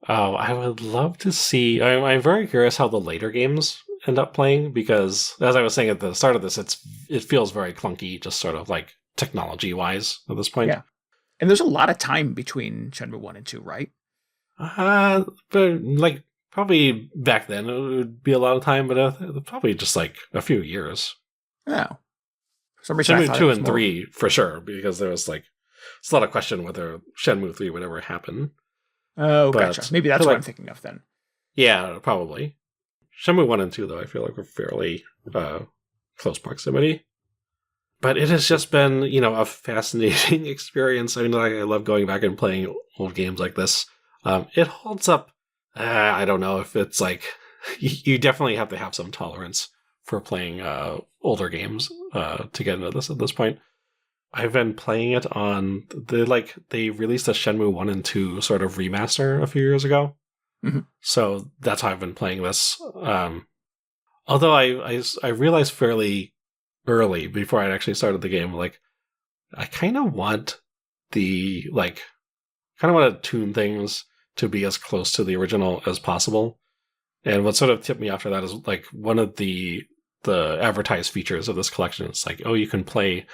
Oh, I would love to see. I'm very curious how the later games end up playing because, as I was saying at the start of this, it feels very clunky, just sort of like technology-wise at this point. Yeah, and there's a lot of time between Shenmue 1 and 2, right? But like probably back then it would be a lot of time, but probably just like a few years. Oh, for some reason Shenmue 2 and 3 for sure, because there was like it's a lot of question whether Shenmue 3 would ever happen. Oh, gotcha. Maybe that's what I'm thinking of then. Yeah, probably. Shenmue 1 and 2, though, I feel like we're fairly close proximity. But it has just been, a fascinating experience. I mean, I love going back and playing old games like this. It holds up. I don't know if it's like... You definitely have to have some tolerance for playing older games to get into this at this point. I've been playing it on they released a Shenmue 1 and 2 sort of remaster a few years ago. Mm-hmm. So that's how I've been playing this. Although I realized fairly early before I actually started the game, like I kind of want to tune things to be as close to the original as possible. And what sort of tipped me off for that is like one of the advertised features of this collection. It's like, oh, you can play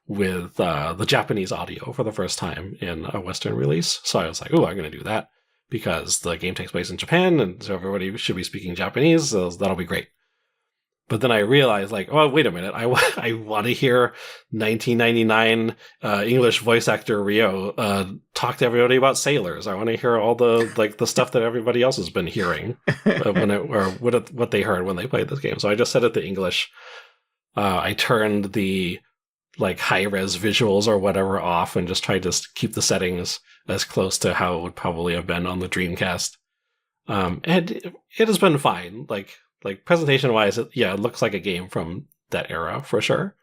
with the Japanese audio for the first time in a Western release. So I was like, oh, I'm going to do that. because the game takes place in Japan, and so everybody should be speaking Japanese, so that'll be great. But then I realized, like, oh, wait a minute, I want to hear 1999 English voice actor Ryo talk to everybody about sailors. I want to hear all the stuff that everybody else has been hearing what they heard when they played this game. So I just set it to English. I turned the high-res visuals or whatever off and just tried to keep the settings as close to how it would probably have been on the Dreamcast. And it has been fine. Like presentation-wise, it looks like a game from that era for sure.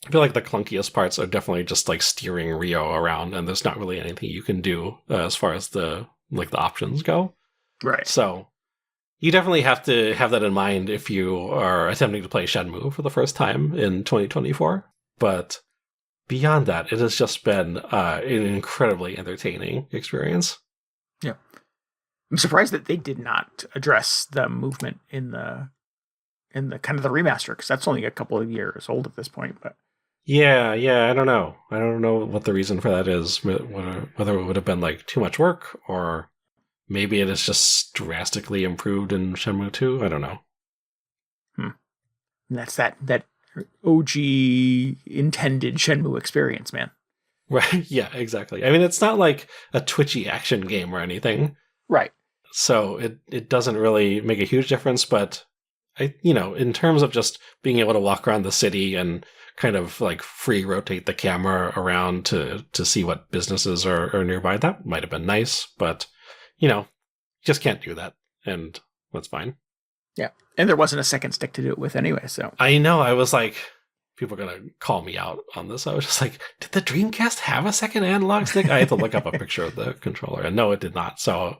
I feel like the clunkiest parts are definitely just like steering Ryo around, and there's not really anything you can do as far as the options go. Right. So you definitely have to have that in mind if you are attempting to play Shenmue for the first time in 2024. But beyond that, it has just been an incredibly entertaining experience. Yeah. I'm surprised that they did not address the movement in the kind of the remaster, because that's only a couple of years old at this point. But yeah, I don't know. I don't know what the reason for that is. Whether it would have been like too much work, or maybe it is just drastically improved in Shenmue 2. I don't know. And that's that OG intended Shenmue experience, man. Right? Yeah, exactly. I mean, it's not like a twitchy action game or anything. Right. So it doesn't really make a huge difference, but in terms of just being able to walk around the city and kind of like free rotate the camera around to see what businesses are nearby, that might have been nice, but just can't do that, and that's fine. Yeah, and there wasn't a second stick to do it with anyway, so. I know, I was like, people are going to call me out on this. I was just like, did the Dreamcast have a second analog stick? I had to look up a picture of the controller, and no, it did not. So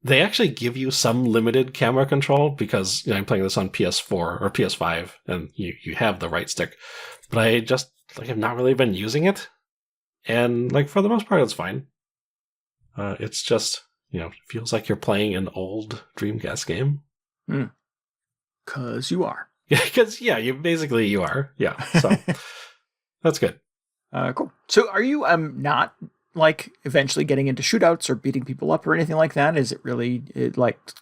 they actually give you some limited camera control because I'm playing this on PS4 or PS5, and you have the right stick. But I just have not really been using it, and for the most part, it's fine. It's just it feels like you're playing an old Dreamcast game. 'Cause you are. Yeah, because you are. Yeah, so that's good. Cool. So are you not eventually getting into shootouts or beating people up or anything like that? Is it really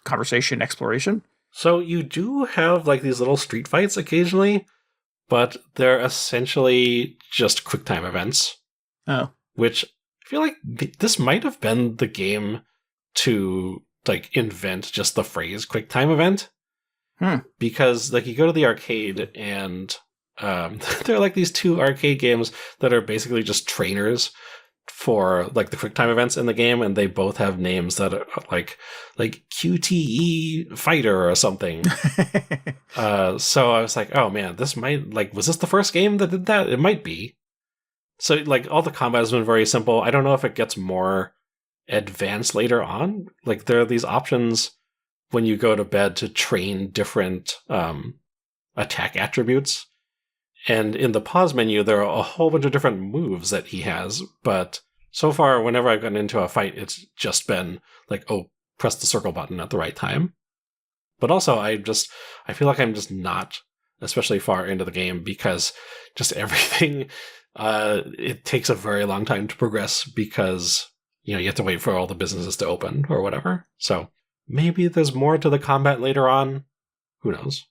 conversation exploration? So you do have these little street fights occasionally, but they're essentially just QuickTime events. Oh. Which I feel like this might have been the game to invent just the phrase QuickTime event. Because you go to the arcade and there are these two arcade games that are basically just trainers for the QuickTime events in the game, and they both have names that are like QTE Fighter or something. So I was like, oh man, this might was this the first game that did that? It might be. So all the combat has been very simple. I don't know if it gets more advanced later on. There are these options when you go to bed to train different attack attributes. And in the pause menu, there are a whole bunch of different moves that he has. But so far, whenever I've gotten into a fight, it's just been press the circle button at the right time. But also, I feel like I'm just not especially far into the game because just everything, it takes a very long time to progress because, you have to wait for all the businesses to open or whatever. So maybe there's more to the combat later on. Who knows?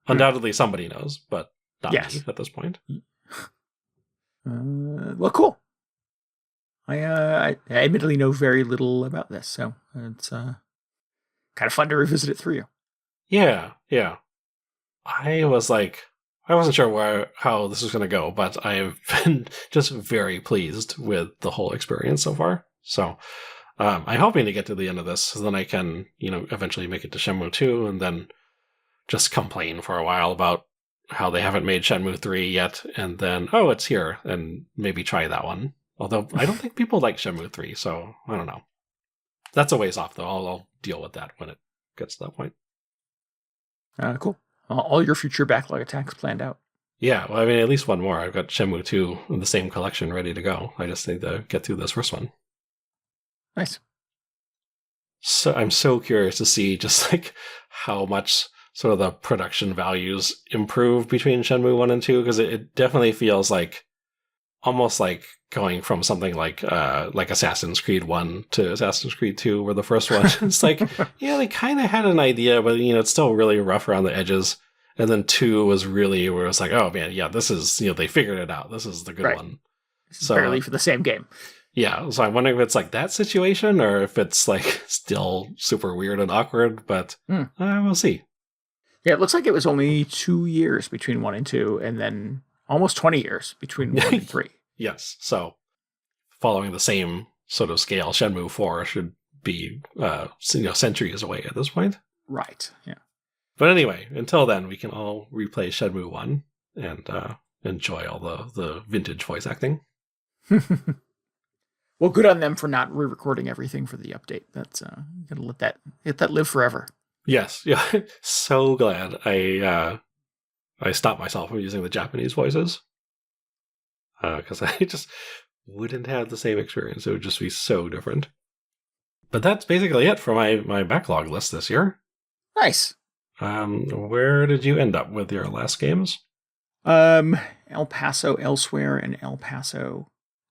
Undoubtedly, somebody knows, but not me at this point. Well, cool. I admittedly know very little about this, so it's kind of fun to revisit it through you. Yeah. I wasn't sure how this was going to go, but I have been just very pleased with the whole experience so far. So I'm hoping to get to the end of this so then I can, eventually make it to Shenmue 2 and then just complain for a while about how they haven't made Shenmue 3 yet, and then, oh, it's here, and maybe try that one. Although I don't think people like Shenmue 3, so I don't know. That's a ways off, though. I'll deal with that when it gets to that point. Cool. All your future backlog attacks planned out. Yeah, well, I mean, at least one more. I've got Shenmue 2 in the same collection ready to go. I just need to get through this first one. Nice. So I'm so curious to see just how much sort of the production values improve between Shenmue 1 and 2, because it definitely feels like almost like going from something like Assassin's Creed 1 to Assassin's Creed 2, where the first one, it's like, yeah, they kind of had an idea, but, it's still really rough around the edges. And then 2 was really where it's like, oh, man, yeah, this is, they figured it out. This is the good one. So barely for the same game. Yeah, so I'm wondering if it's like that situation or if it's like still super weird and awkward, but we'll see. Yeah, it looks like it was only 2 years between 1 and 2, and then almost 20 years between 1 and 3. Yes, so following the same sort of scale, Shenmue 4 should be centuries away at this point. Right, yeah. But anyway, until then, we can all replay Shenmue 1 and enjoy all the vintage voice acting. Well, good on them for not re-recording everything for the update. That's gonna let that live forever. Yes, yeah. So glad I stopped myself from using the Japanese voices. Because I just wouldn't have the same experience. It would just be so different. But that's basically it for my backlog list this year. Nice. Where did you end up with your last games? El Paso Elsewhere and El Paso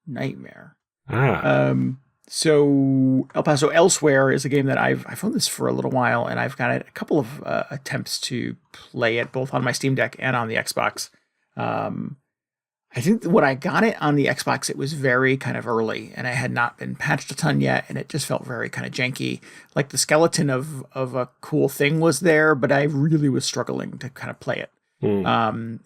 Nightmare. So El Paso Elsewhere is a game that I've owned this for a little while, and I've got a couple of attempts to play it both on my Steam Deck and on the Xbox. I think when I got it on the Xbox, it was very kind of early, and I had not been patched a ton yet, and it just felt very kind of janky. Like the skeleton of a cool thing was there, but I really was struggling to kind of play it. And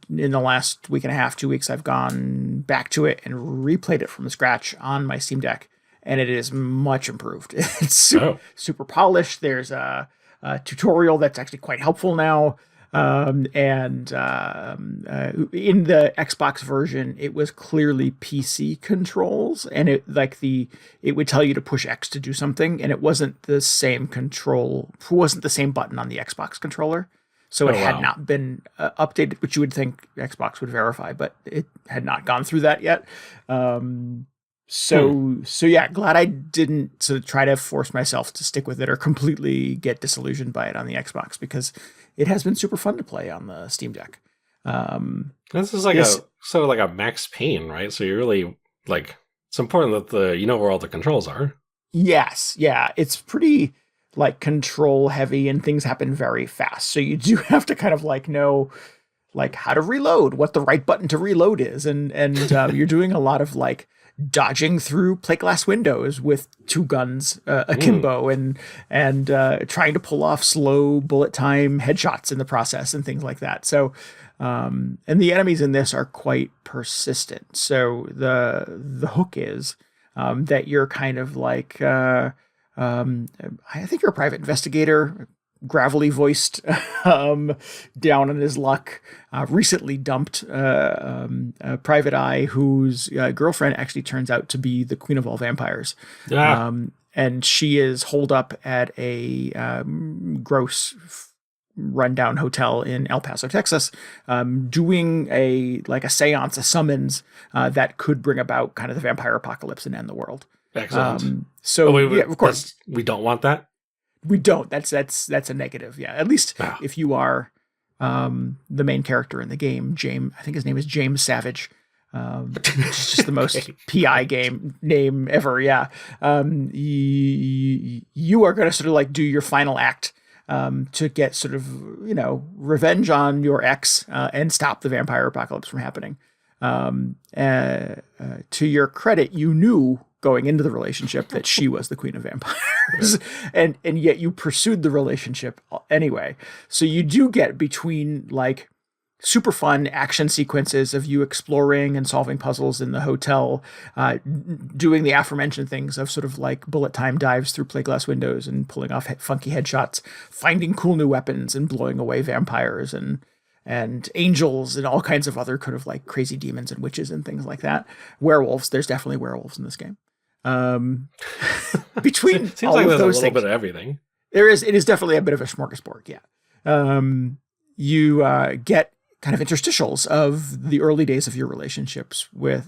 in the last week and a half, 2 weeks, I've gone back to it and replayed it from scratch on my Steam Deck, and it is much improved. It's super polished. There's a tutorial that's actually quite helpful now. In the Xbox version, it was clearly PC controls, and it would tell you to push X to do something, and it wasn't the same button on the Xbox controller. So it had not been updated, which you would think Xbox would verify, but it had not gone through that yet. So yeah, glad I didn't sort of try to force myself to stick with it or completely get disillusioned by it on the Xbox, because it has been super fun to play on the Steam Deck. This is like sort of like a Max Payne, right? So you really it's important that you know where all the controls are. Yes. Yeah. It's pretty control heavy, and things happen very fast. So you do have to kind of know how to reload, what the right button to reload is. And you're doing a lot of dodging through plate glass windows with two guns akimbo, and trying to pull off slow bullet time headshots in the process and things like that. So, and the enemies in this are quite persistent. So the hook is that you're kind of I think you're a private investigator, gravelly voiced, down on his luck, recently dumped a private eye whose girlfriend actually turns out to be the queen of all vampires. Yeah. And she is holed up at a gross rundown hotel in El Paso, Texas, doing a seance, a summons that could bring about kind of the vampire apocalypse and end the world. Excellent. Yeah, of course, we don't want that. We don't. That's a negative. Yeah, at least if you are the main character in the game, James. I think his name is James Savage. It's just the most PI game name ever. Yeah. You are going to sort of do your final act to get sort of revenge on your ex and stop the vampire apocalypse from happening. To your credit, you knew going into the relationship that she was the queen of vampires, and yet you pursued the relationship anyway. So you do get between super fun action sequences of you exploring and solving puzzles in the hotel, doing the aforementioned things of sort of bullet time dives through plate glass windows and pulling off funky headshots, finding cool new weapons and blowing away vampires and angels and all kinds of other kind of crazy demons and witches and things like that. Werewolves. There's definitely werewolves in this game. Between seems all like of there's those a little things, bit of everything. It is definitely a bit of a smorgasbord. Yeah. You get kind of interstitials of the early days of your relationship with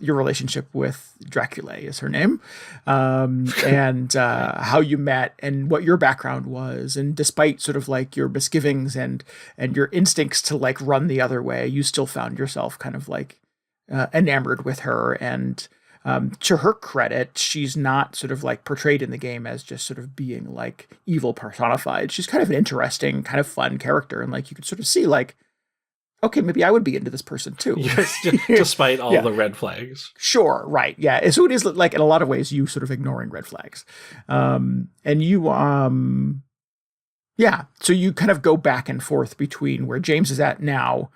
Dracula is her name. And how you met and what your background was. And despite sort of your misgivings and your instincts to run the other way, you still found yourself kind of enamored with her. And to her credit, she's not sort of like portrayed in the game as just sort of being like evil personified. She's kind of an interesting, kind of fun character. And like you could sort of see like, okay, maybe I would be into this person too. Yes, despite all the red flags. Sure, right. Yeah. So it is like in a lot of ways you sort of ignoring red flags. And you so you kind of go back and forth between where James is at now,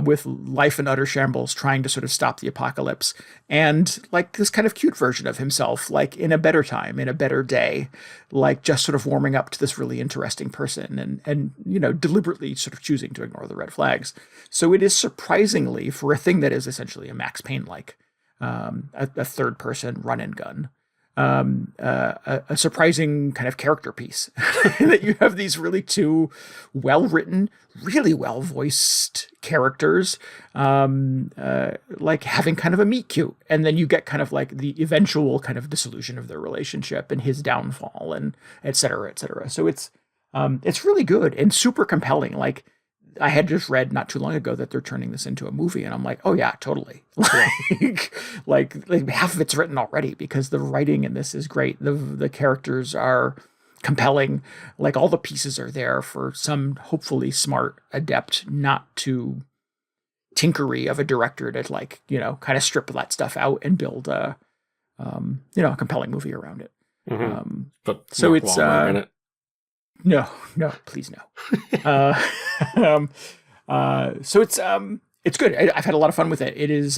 with life in utter shambles, trying to sort of stop the apocalypse, and like this kind of cute version of himself, like in a better time, in a better day, like just sort of warming up to this really interesting person and deliberately sort of choosing to ignore the red flags. So it is surprisingly, for a thing that is essentially a Max Payne like, a third person run and gun, a surprising kind of character piece that you have these really two well-written, really well-voiced characters, like having kind of a meet cute. And then you get kind of like the eventual kind of dissolution of their relationship and his downfall and et cetera, et cetera. So it's really good and super compelling. Like, I had just read not too long ago that they're turning this into a movie, and I'm like, oh yeah, totally. like half of it's written already because the writing in this is great. The characters are compelling. Like all the pieces are there for some hopefully smart, adept, not too tinkery of a director to like, kind of strip that stuff out and build a compelling movie around it. Mm-hmm. But so Mark it's Wahlberg in it. No, please no. So it's good. I've had a lot of fun with it. It is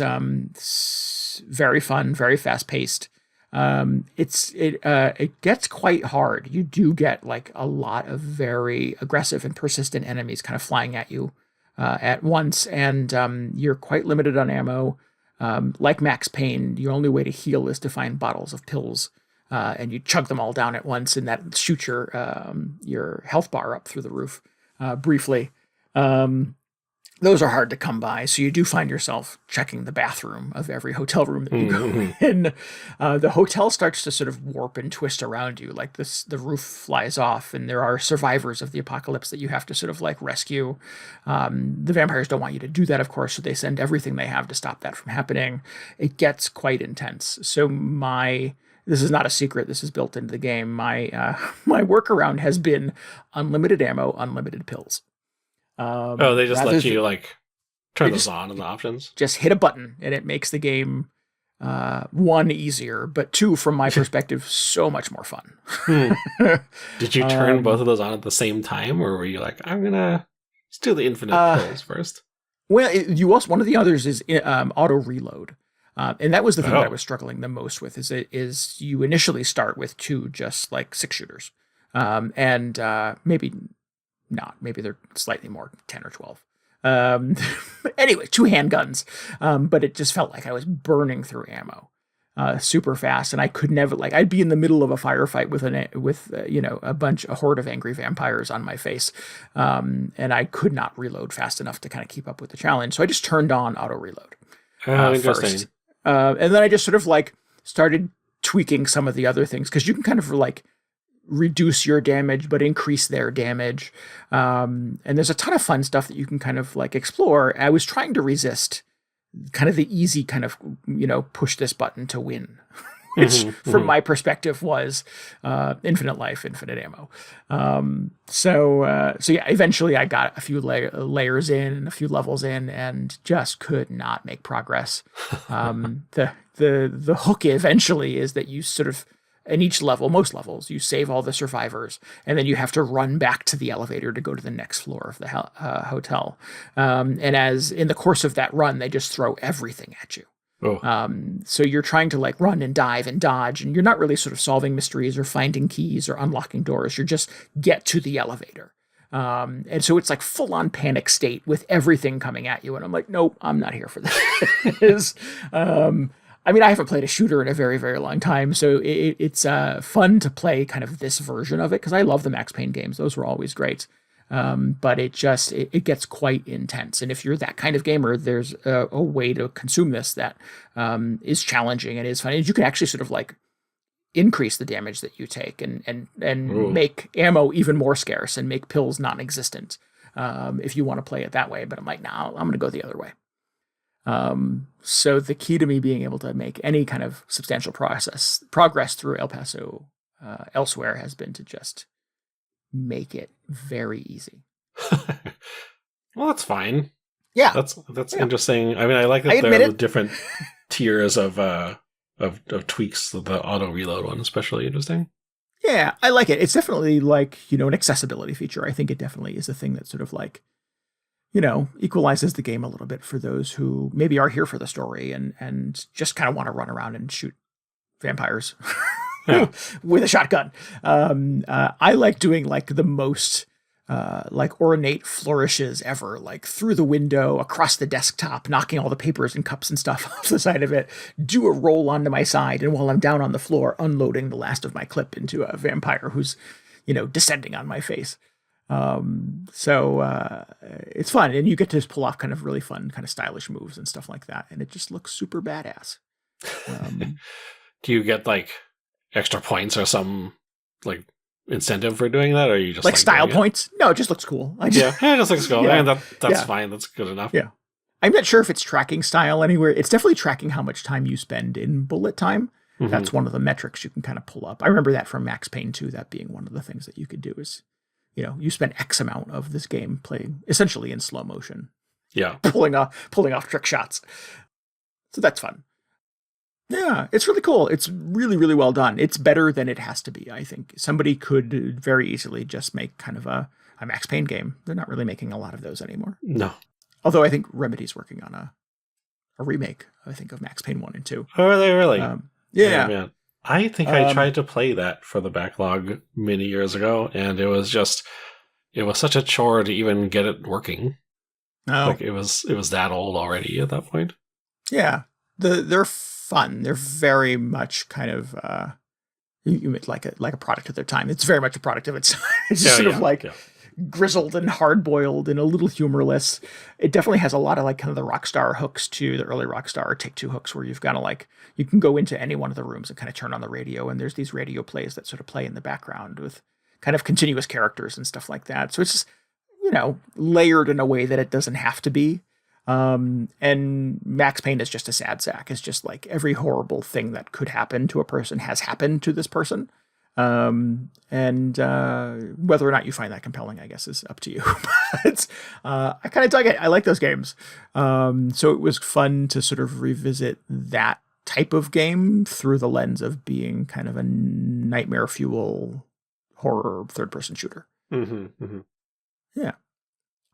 very fun, very fast paced. It gets quite hard. You do get like a lot of very aggressive and persistent enemies kind of flying at you at once, and you're quite limited on ammo. Like Max Payne, your only way to heal is to find bottles of pills. And you chug them all down at once, and that shoots your health bar up through the roof briefly. Those are hard to come by, so you do find yourself checking the bathroom of every hotel room that you go in. The hotel starts to sort of warp and twist around you, like the roof flies off, and there are survivors of the apocalypse that you have to sort of like rescue. The vampires don't want you to do that, of course, so they send everything they have to stop that from happening. It gets quite intense. So this is not a secret. This is built into the game. My workaround has been unlimited ammo, unlimited pills. They just let you like turn those on in the options. Just hit a button, and it makes the game one, easier, but two, from my perspective, so much more fun. Did you turn both of those on at the same time, or were you like, I'm gonna do the infinite pills first? Well, one of the others is auto reload. And that was the thing that I was struggling the most with is you initially start with two just like 6-shooters. And maybe not, maybe they're slightly more 10 or 12. Anyway, 2 handguns. But it just felt like I was burning through ammo super fast, and I could never, like, I'd be in the middle of a firefight with a horde of angry vampires on my face. And I could not reload fast enough to kind of keep up with the challenge. So I just turned on auto reload first. And then I just sort of like started tweaking some of the other things, because you can kind of like reduce your damage but increase their damage. And there's a ton of fun stuff that you can kind of like explore. I was trying to resist kind of the easy kind of, push this button to win, which from my perspective was infinite life, infinite ammo. So yeah, eventually I got a few layers in and a few levels in and just could not make progress. The hook eventually is that you sort of, in each level, most levels, you save all the survivors, and then you have to run back to the elevator to go to the next floor of the hotel. And as in the course of that run, they just throw everything at you. Oh. So you're trying to like run and dive and dodge, and you're not really sort of solving mysteries or finding keys or unlocking doors. You're just get to the elevator. And so it's like full on panic state with everything coming at you. And I'm like, nope, I'm not here for this. I mean, I haven't played a shooter in a very, very long time, so it's fun to play kind of this version of it, because I love the Max Payne games. Those were always great. But it gets quite intense. And if you're that kind of gamer, there's a way to consume this that is challenging and is fun. And you can actually sort of like increase the damage that you take and make ammo even more scarce and make pills non-existent if you want to play it that way. But I'm like, no, I'm going to go the other way. So the key to me being able to make any kind of substantial progress through El Paso elsewhere has been to just make it very easy. Well, that's fine. Yeah, that's interesting. I mean, I like that there are the different tiers of tweaks. The auto reload one, especially interesting. Yeah, I like it. It's definitely like, an accessibility feature. I think it definitely is a thing that sort of like, equalizes the game a little bit for those who maybe are here for the story and just kind of want to run around and shoot vampires with a shotgun. I like doing like the most like ornate flourishes ever, like through the window, across the desktop, knocking all the papers and cups and stuff off the side of it, do a roll onto my side, and while I'm down on the floor, unloading the last of my clip into a vampire who's, descending on my face. So it's fun, and you get to just pull off kind of really fun, kind of stylish moves and stuff like that, and it just looks super badass. Do you get like extra points or some like incentive for doing that, or are you just like style points? It? No, it just looks cool. It just looks cool. Yeah. That's fine. That's good enough. Yeah. I'm not sure if it's tracking style anywhere. It's definitely tracking how much time you spend in bullet time. Mm-hmm. That's one of the metrics you can kind of pull up. I remember that from Max Payne 2, that being one of the things that you could do is, you spend X amount of this game playing essentially in slow motion. Yeah. Pulling off trick shots. So that's fun. Yeah, it's really cool. It's really, really well done. It's better than it has to be, I think. Somebody could very easily just make kind of a Max Payne game. They're not really making a lot of those anymore. No. Although I think Remedy's working on a remake, I think, of Max Payne 1 and 2. Oh, are they really? Yeah. Oh, man. I think I tried to play that for the backlog many years ago, and it was such a chore to even get it working. Oh. Like it was that old already at that point. Yeah. They're fun. They're very much kind of like a product of their time. It's very much a product of its time. It's just sort of like grizzled and hard-boiled and a little humorless. It definitely has a lot of like kind of the Rockstar hooks to the early Rockstar Take-Two hooks, where you've got to like, you can go into any one of the rooms and kind of turn on the radio, and there's these radio plays that sort of play in the background with kind of continuous characters and stuff like that. So it's just, layered in a way that it doesn't have to be. And Max Payne is just a sad sack. It's just like every horrible thing that could happen to a person has happened to this person. And whether or not you find that compelling, I guess, is up to you. But I kind of dug it. I like those games. So it was fun to sort of revisit that type of game through the lens of being kind of a nightmare fuel horror third-person shooter. Mm-hmm, mm-hmm. Yeah.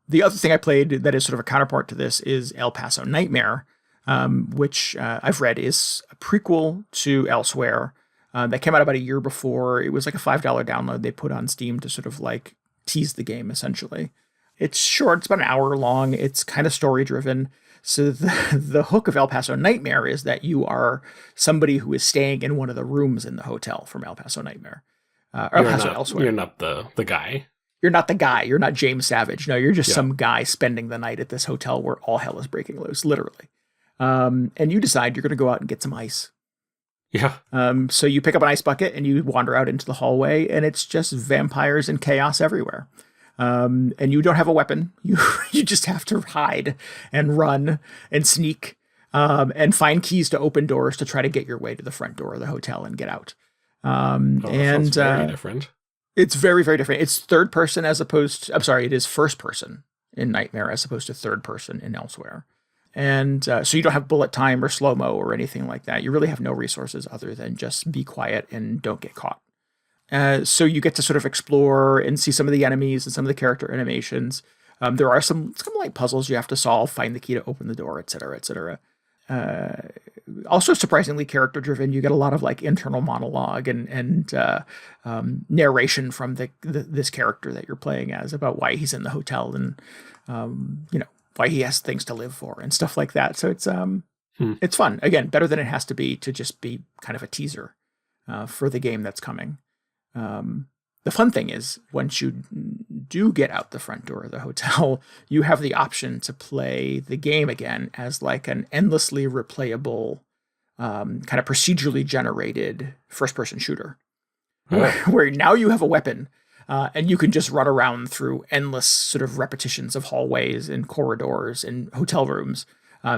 The other thing I played that is sort of a counterpart to this is El Paso Nightmare, which I've read is a prequel to Elsewhere. That came out about a year before. It was like a $5 download they put on Steam to sort of like tease the game, essentially. It's short. It's about an hour long. It's kind of story-driven. So the hook of El Paso Nightmare is that you are somebody who is staying in one of the rooms in the hotel from El Paso Nightmare. Elsewhere. You're not the guy. You're not the guy. You're not James Savage. No, you're just some guy spending the night at this hotel where all hell is breaking loose, literally. And you decide you're going to go out and get some ice. Yeah. So you pick up an ice bucket and you wander out into the hallway, and it's just vampires and chaos everywhere. And you don't have a weapon. You just have to hide and run and sneak and find keys to open doors to try to get your way to the front door of the hotel and get out. Sounds very different. It's very, very different. It's third person it is first person in Nightmare as opposed to third person in Elsewhere. And so you don't have bullet time or slow-mo or anything like that. You really have no resources other than just be quiet and don't get caught. So you get to sort of explore and see some of the enemies and some of the character animations. There are some like puzzles you have to solve, find the key to open the door, et cetera, et cetera. Also surprisingly character driven. You get a lot of like internal monologue and narration from this character that you're playing as about why he's in the hotel and why he has things to live for and stuff like that. So it's fun. Again, better than it has to be to just be kind of a teaser for the game that's coming. The fun thing is, once you do get out the front door of the hotel, you have the option to play the game again as like an endlessly replayable, kind of procedurally generated first-person shooter, where now you have a weapon, and you can just run around through endless sort of repetitions of hallways and corridors and hotel rooms,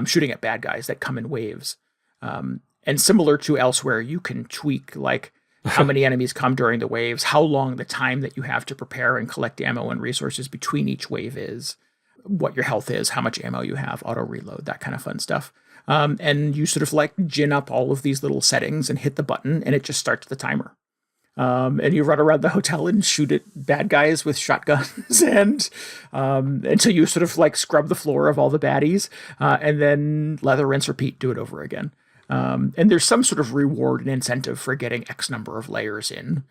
shooting at bad guys that come in waves. And similar to elsewhere, you can tweak like how many enemies come during the waves, how long the time that you have to prepare and collect ammo and resources between each wave is, what your health is, how much ammo you have, auto reload, that kind of fun stuff. And you sort of like gin up all of these little settings and hit the button, and it just starts the timer. And you run around the hotel and shoot at bad guys with shotguns and until you sort of like scrub the floor of all the baddies, and then lather, rinse, repeat, do it over again. And there's some sort of reward and incentive for getting X number of layers in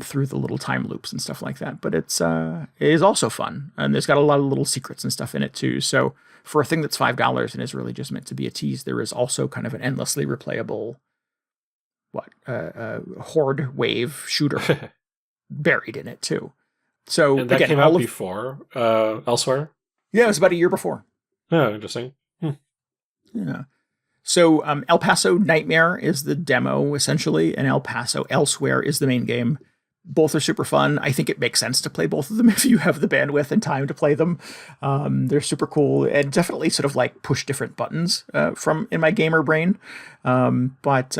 through the little time loops and stuff like that. But it is also fun, and there's got a lot of little secrets and stuff in it too. So for a thing that's $5 and is really just meant to be a tease, there is also kind of an endlessly replayable horde wave shooter buried in it too. So and that again, came out before elsewhere. Yeah, it was about a year before. Oh, interesting. Yeah. So El Paso Nightmare is the demo, essentially, and El Paso Elsewhere is the main game. Both are super fun. I think it makes sense to play both of them if you have the bandwidth and time to play them. They're super cool and definitely sort of like push different buttons from in my gamer brain. But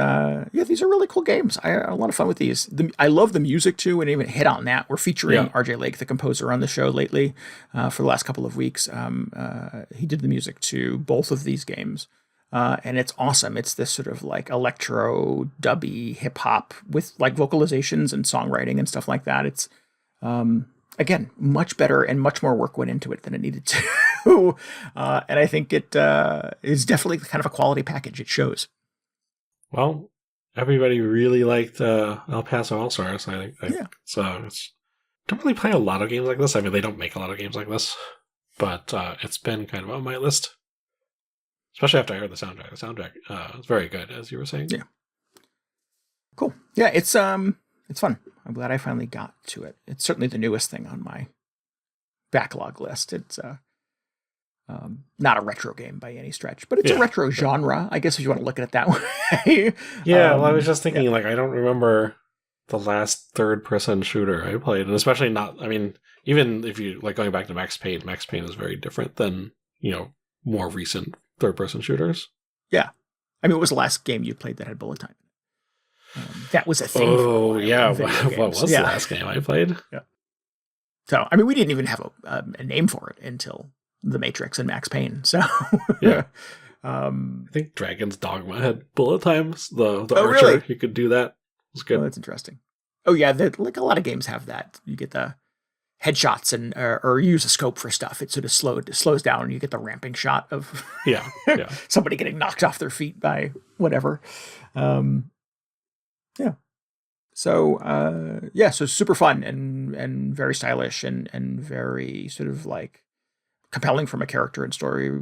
these are really cool games. I had a lot of fun with these. I love the music too, and even hit on that. We're featuring RJ Lake, the composer, on the show lately for the last couple of weeks. He did the music to both of these games. And it's awesome. It's this sort of like electro dubby hip hop with like vocalizations and songwriting and stuff like that. It's, again, much better and much more work went into it than it needed to. And I think it is definitely kind of a quality package. It shows. Well, everybody really liked El Paso All-Stars. I think so. Don't really play a lot of games like this. I mean, they don't make a lot of games like this, but it's been kind of on my list. Especially after I heard the soundtrack. The soundtrack is very good, as you were saying. Yeah. Cool. Yeah, it's fun. I'm glad I finally got to it. It's certainly the newest thing on my backlog list. It's not a retro game by any stretch, but it's a retro genre, I guess, if you want to look at it that way. Yeah, well, I was just thinking, like, I don't remember the last third-person shooter I played, and especially not, I mean, even if you, like, going back to Max Payne is very different than, more recent third-person shooters. Yeah. I mean, what was the last game you played that had bullet time? That was a thing. Oh, yeah. What was the last game I played? Yeah. So, I mean, we didn't even have a name for it until The Matrix and Max Payne. So, yeah. I think Dragon's Dogma had bullet times. The Archer, really? You could do that. It was good. Oh, that's interesting. Oh, yeah. Like a lot of games have that. You get the headshots and or use a scope for stuff. It sort of slows down and you get the ramping shot of somebody getting knocked off their feet by whatever. So super fun and very stylish and very sort of like compelling from a character and story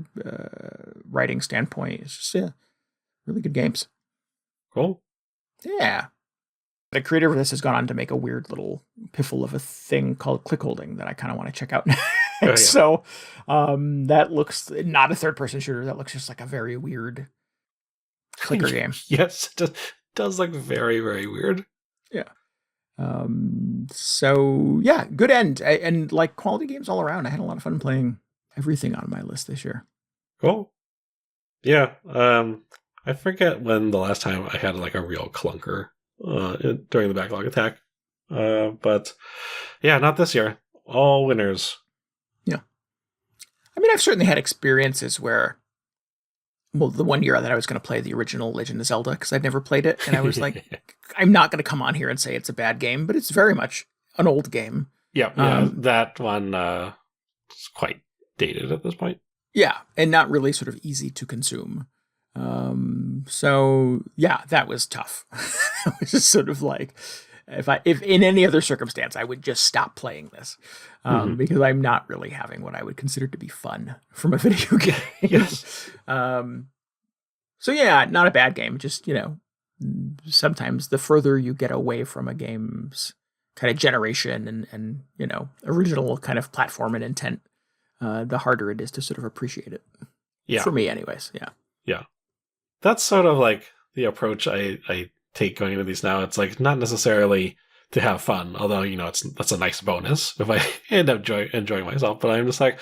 writing standpoint. It's just really good games. Cool. Yeah. The creator of this has gone on to make a weird little piffle of a thing called click holding that I kind of want to check out next. So that looks not a third-person shooter. That looks just like a very weird clicker game. Yes, it does look very, very weird. Yeah. Good end. And like quality games all around. I had a lot of fun playing everything on my list this year. Cool. Yeah. I forget when the last time I had like a real clunker during the Backlog Attack. But yeah, not this year. All winners. Yeah. I mean, I've certainly had experiences where, well, the one year that I was going to play the original Legend of Zelda, because I'd never played it, and I was like, I'm not going to come on here and say it's a bad game, but it's very much an old game. Yeah, that one is quite dated at this point. Yeah, and not really sort of easy to consume. So yeah, that was tough. It was just sort of like, if in any other circumstance, I would just stop playing this, because I'm not really having what I would consider to be fun from a video game. Yes. So yeah, not a bad game. Just, sometimes the further you get away from a game's kind of generation and original kind of platform and intent, the harder it is to sort of appreciate it. Yeah. For me anyways. Yeah. Yeah. That's sort of like the approach I take going into these now. It's like not necessarily to have fun, although, that's a nice bonus if I end up enjoying myself. But I'm just like,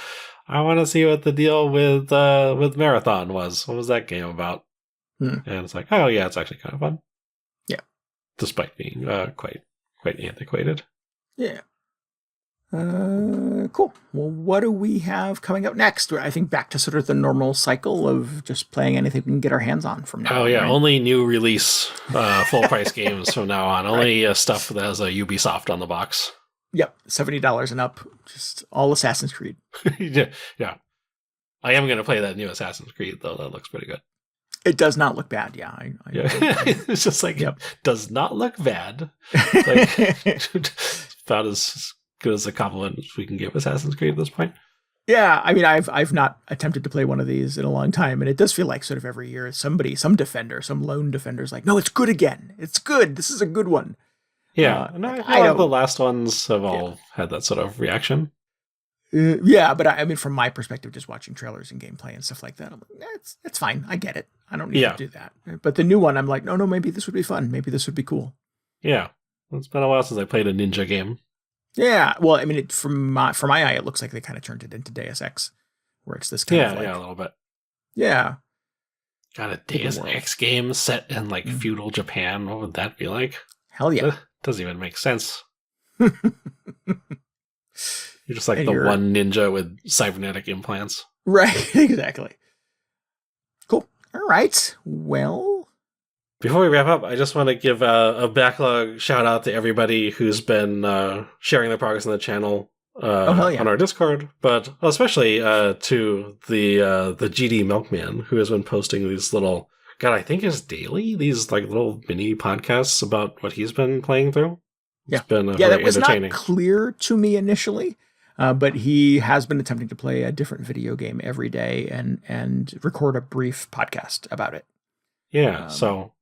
I want to see what the deal with Marathon was. What was that game about? And it's like, oh yeah, it's actually kind of fun. Yeah. Despite being quite antiquated. Yeah. Cool. Well, what do we have coming up next? I think back to sort of the normal cycle of just playing anything we can get our hands on from now on. Oh, yeah. Right? Only new release, full price games from now on. Only stuff that has a Ubisoft on the box. Yep. $70 and up. Just all Assassin's Creed. Yeah. I am going to play that new Assassin's Creed, though. That looks pretty good. It does not look bad. Yeah. It's just like, does not look bad. Like, about as good as a compliment we can give Assassin's Creed at this point. Yeah, I mean, I've not attempted to play one of these in a long time, and it does feel like sort of every year some defender, some lone defender's like, no, it's good again. It's good. This is a good one. Yeah, and I feel like the last ones have all had that sort of reaction. Yeah, but I mean, from my perspective, just watching trailers and gameplay and stuff like that, I'm like, it's fine. I get it. I don't need to do that. But the new one, I'm like, no, maybe this would be fun. Maybe this would be cool. Yeah, it's been a while since I played a ninja game. Yeah, well, I mean, from my eye, it looks like they kind of turned it into Deus Ex, where it's this kind of like... Yeah, a little bit. Yeah. Got a Deus Ex game set in like feudal Japan. What would that be like? Hell yeah. Doesn't even make sense. You're just like one ninja with cybernetic implants. Right, exactly. Cool. All right. Well... Before we wrap up, I just want to give a backlog shout out to everybody who's been sharing their progress on the channel on our Discord, but especially to the GD Milkman, who has been posting these little, I think is daily, these like little mini podcasts about what he's been playing through. Yeah, it's been that was not clear to me initially, but he has been attempting to play a different video game every day and record a brief podcast about it. Yeah, so...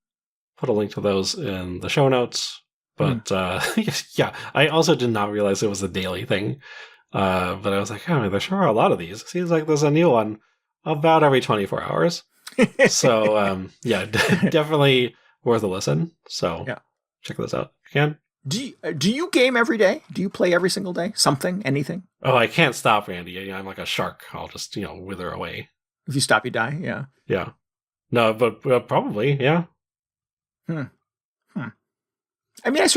put a link to those in the show notes. But I also did not realize it was a daily thing. But I was like, oh, there sure are a lot of these. It seems like there's a new one about every 24 hours. So, definitely worth a listen. So check this out if you can. Do you game every day? Do you play every single day? Something? Anything? Oh, I can't stop, Randy. I'm like a shark. I'll just, wither away. If you stop, you die? Yeah. Yeah. No, but probably, yeah. I mean, I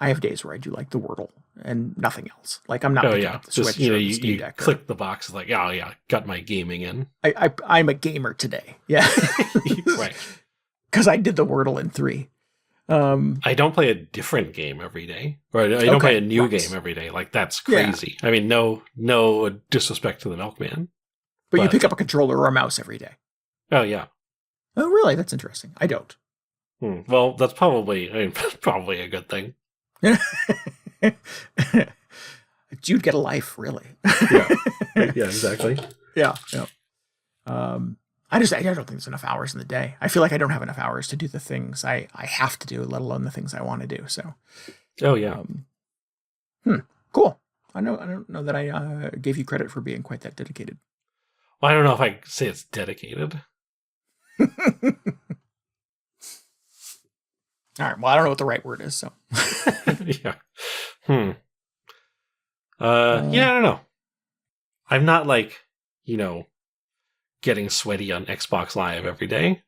have days where I do like the Wordle and nothing else. Like I'm not picking up the Switch or the Steam Deck. Click the box like, got my gaming in. I'm a gamer today. Yeah. Right. Because I did the Wordle in 3. I don't play a different game every day. Or I don't play a new game every day. Like that's crazy. Yeah. I mean, no disrespect to the Milkman. But you pick up a controller or a mouse every day. Oh, yeah. Oh, really? That's interesting. I don't. Well, that's probably a good thing. You'd get a life, really. Yeah, exactly. Yeah. I don't think there's enough hours in the day. I feel like I don't have enough hours to do the things I have to do, let alone the things I want to do. So. Oh yeah. Cool. I don't know that I gave you credit for being quite that dedicated. Well, I don't know if I say it's dedicated. All right. Well, I don't know what the right word is, so. Yeah. I don't know. I'm not like, getting sweaty on Xbox Live every day.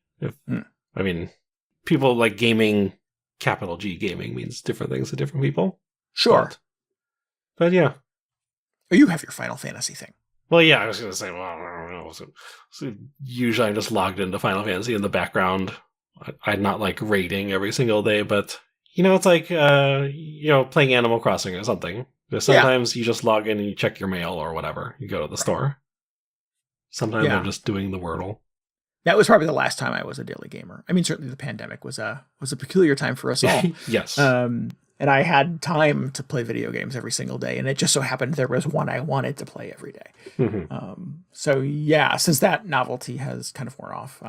I mean, people like gaming, capital G gaming means different things to different people. Sure. But yeah. Oh, you have your Final Fantasy thing. Well, yeah, I was going to say, well, I don't know. So usually I'm just logged into Final Fantasy in the background. I'm not like raiding every single day, but it's like playing Animal Crossing or something. Sometimes you just log in and you check your mail or whatever. You go to the store. Sometimes I'm just doing the Wordle. That was probably the last time I was a daily gamer. I mean, certainly the pandemic was a peculiar time for us all. Yes. And I had time to play video games every single day, and it just so happened there was one I wanted to play every day. So yeah, since that novelty has kind of worn off,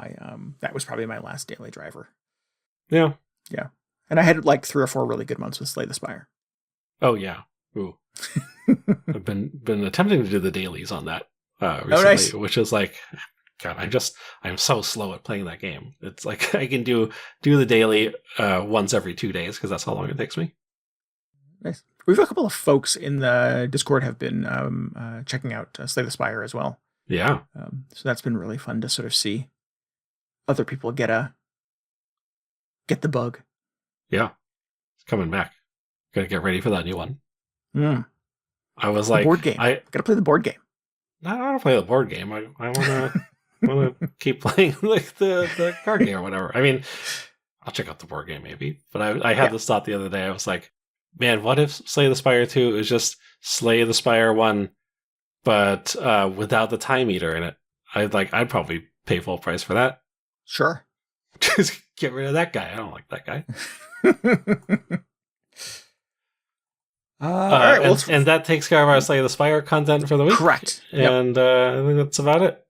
that was probably my last daily driver. Yeah. And I had like 3 or 4 really good months with Slay the Spire. Oh yeah. Ooh. I've been attempting to do the dailies on that recently, which is like, God, I'm so slow at playing that game. It's like I can do the daily once every 2 days because that's how long it takes me. Nice. We've a couple of folks in the Discord have been checking out Slay the Spire as well. Yeah. So that's been really fun to sort of see other people get the bug. Yeah. It's coming back. Gotta get ready for that new one. Mm. I was like, board game. Gotta play the board game. I don't want to play the board game. I want to keep playing like the card game or whatever. I mean, I'll check out the board game maybe. But I had this thought the other day. I was like, man, what if Slay the Spire 2 is just Slay the Spire 1, but without the time eater in it? I'd probably pay full price for that. Sure. Just get rid of that guy. I don't like that guy. All right, and that takes care of our Slay the Spire content for the week. Correct. And I think that's about it.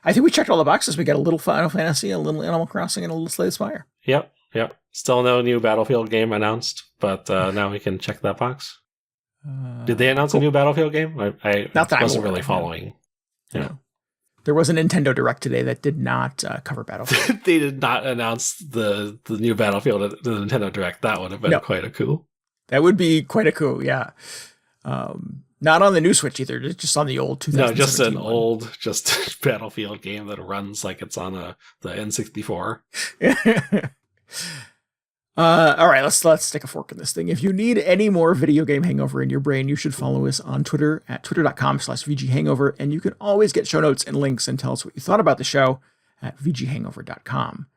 I think we checked all the boxes. We got a little Final Fantasy, a little Animal Crossing, and a little Slay the Spire. Yep. Still no new Battlefield game announced, but now we can check that box. Did they announce a new Battlefield game? I wasn't really following. Yeah. There was a Nintendo Direct today that did not cover Battlefield. They did not announce the new Battlefield at the Nintendo Direct. That would have been quite a coup. That would be quite a coup, yeah. Not on the new Switch either, just on the old 2017 No, just an one. old Battlefield game that runs like it's on the N64. All right, let's stick a fork in this thing. If you need any more video game hangover in your brain, you should follow us on Twitter at twitter.com/VGHangover, and you can always get show notes and links and tell us what you thought about the show at VGHangover.com.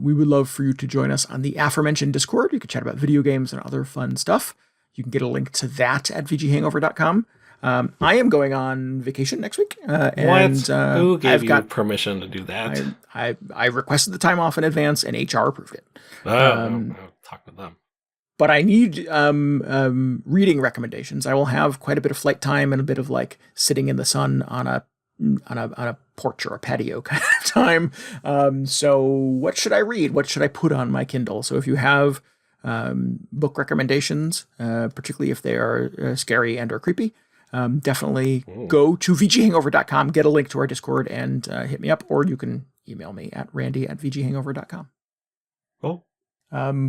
We would love for you to join us on the aforementioned Discord. You can chat about video games and other fun stuff. You can get a link to that at VGHangover.com. I am going on vacation next week. Who gave you permission to do that? I requested the time off in advance, and HR approved it. I'll talk to them. But I need reading recommendations. I will have quite a bit of flight time and a bit of like sitting in the sun on a porch or a patio kind of time. So what should I read? What should I put on my Kindle? So if you have book recommendations, particularly if they are scary and or creepy, definitely go to VGHangover.com, get a link to our Discord, and hit me up, or you can email me at randy@VGHangover.com. Cool.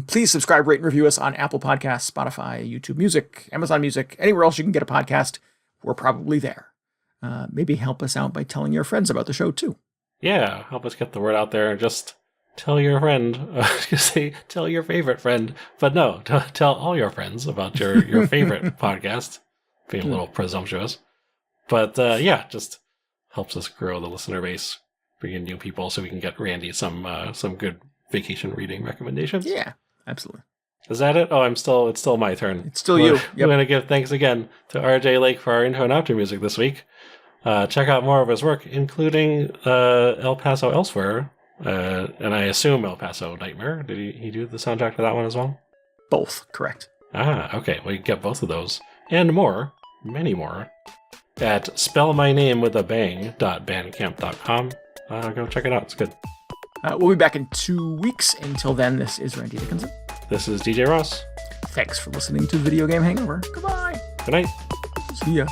Please subscribe, rate, and review us on Apple Podcasts, Spotify, YouTube Music, Amazon Music, anywhere else you can get a podcast. We're probably there. Maybe help us out by telling your friends about the show too. Yeah, help us get the word out there. Just tell your friend. Say tell your favorite friend, but no, tell all your friends about your favorite podcast. Being a little presumptuous, but just helps us grow the listener base, bring in new people, so we can get Randy some good vacation reading recommendations. Yeah, absolutely. Is that it? Oh, it's still my turn. It's still you. I'm going to give thanks again to RJ Lake for our intro and outro music this week. Check out more of his work, including El Paso Elsewhere, and I assume El Paso Nightmare. Did he do the soundtrack to that one as well? Both, correct. Okay. Well, you can get both of those and more, many more, at spellmynamewithabang.bandcamp.com. Go check it out. It's good. We'll be back in 2 weeks. Until then, this is Randy Dickinson. This is DJ Ross. Thanks for listening to Video Game Hangover. Goodbye. Good night. See ya.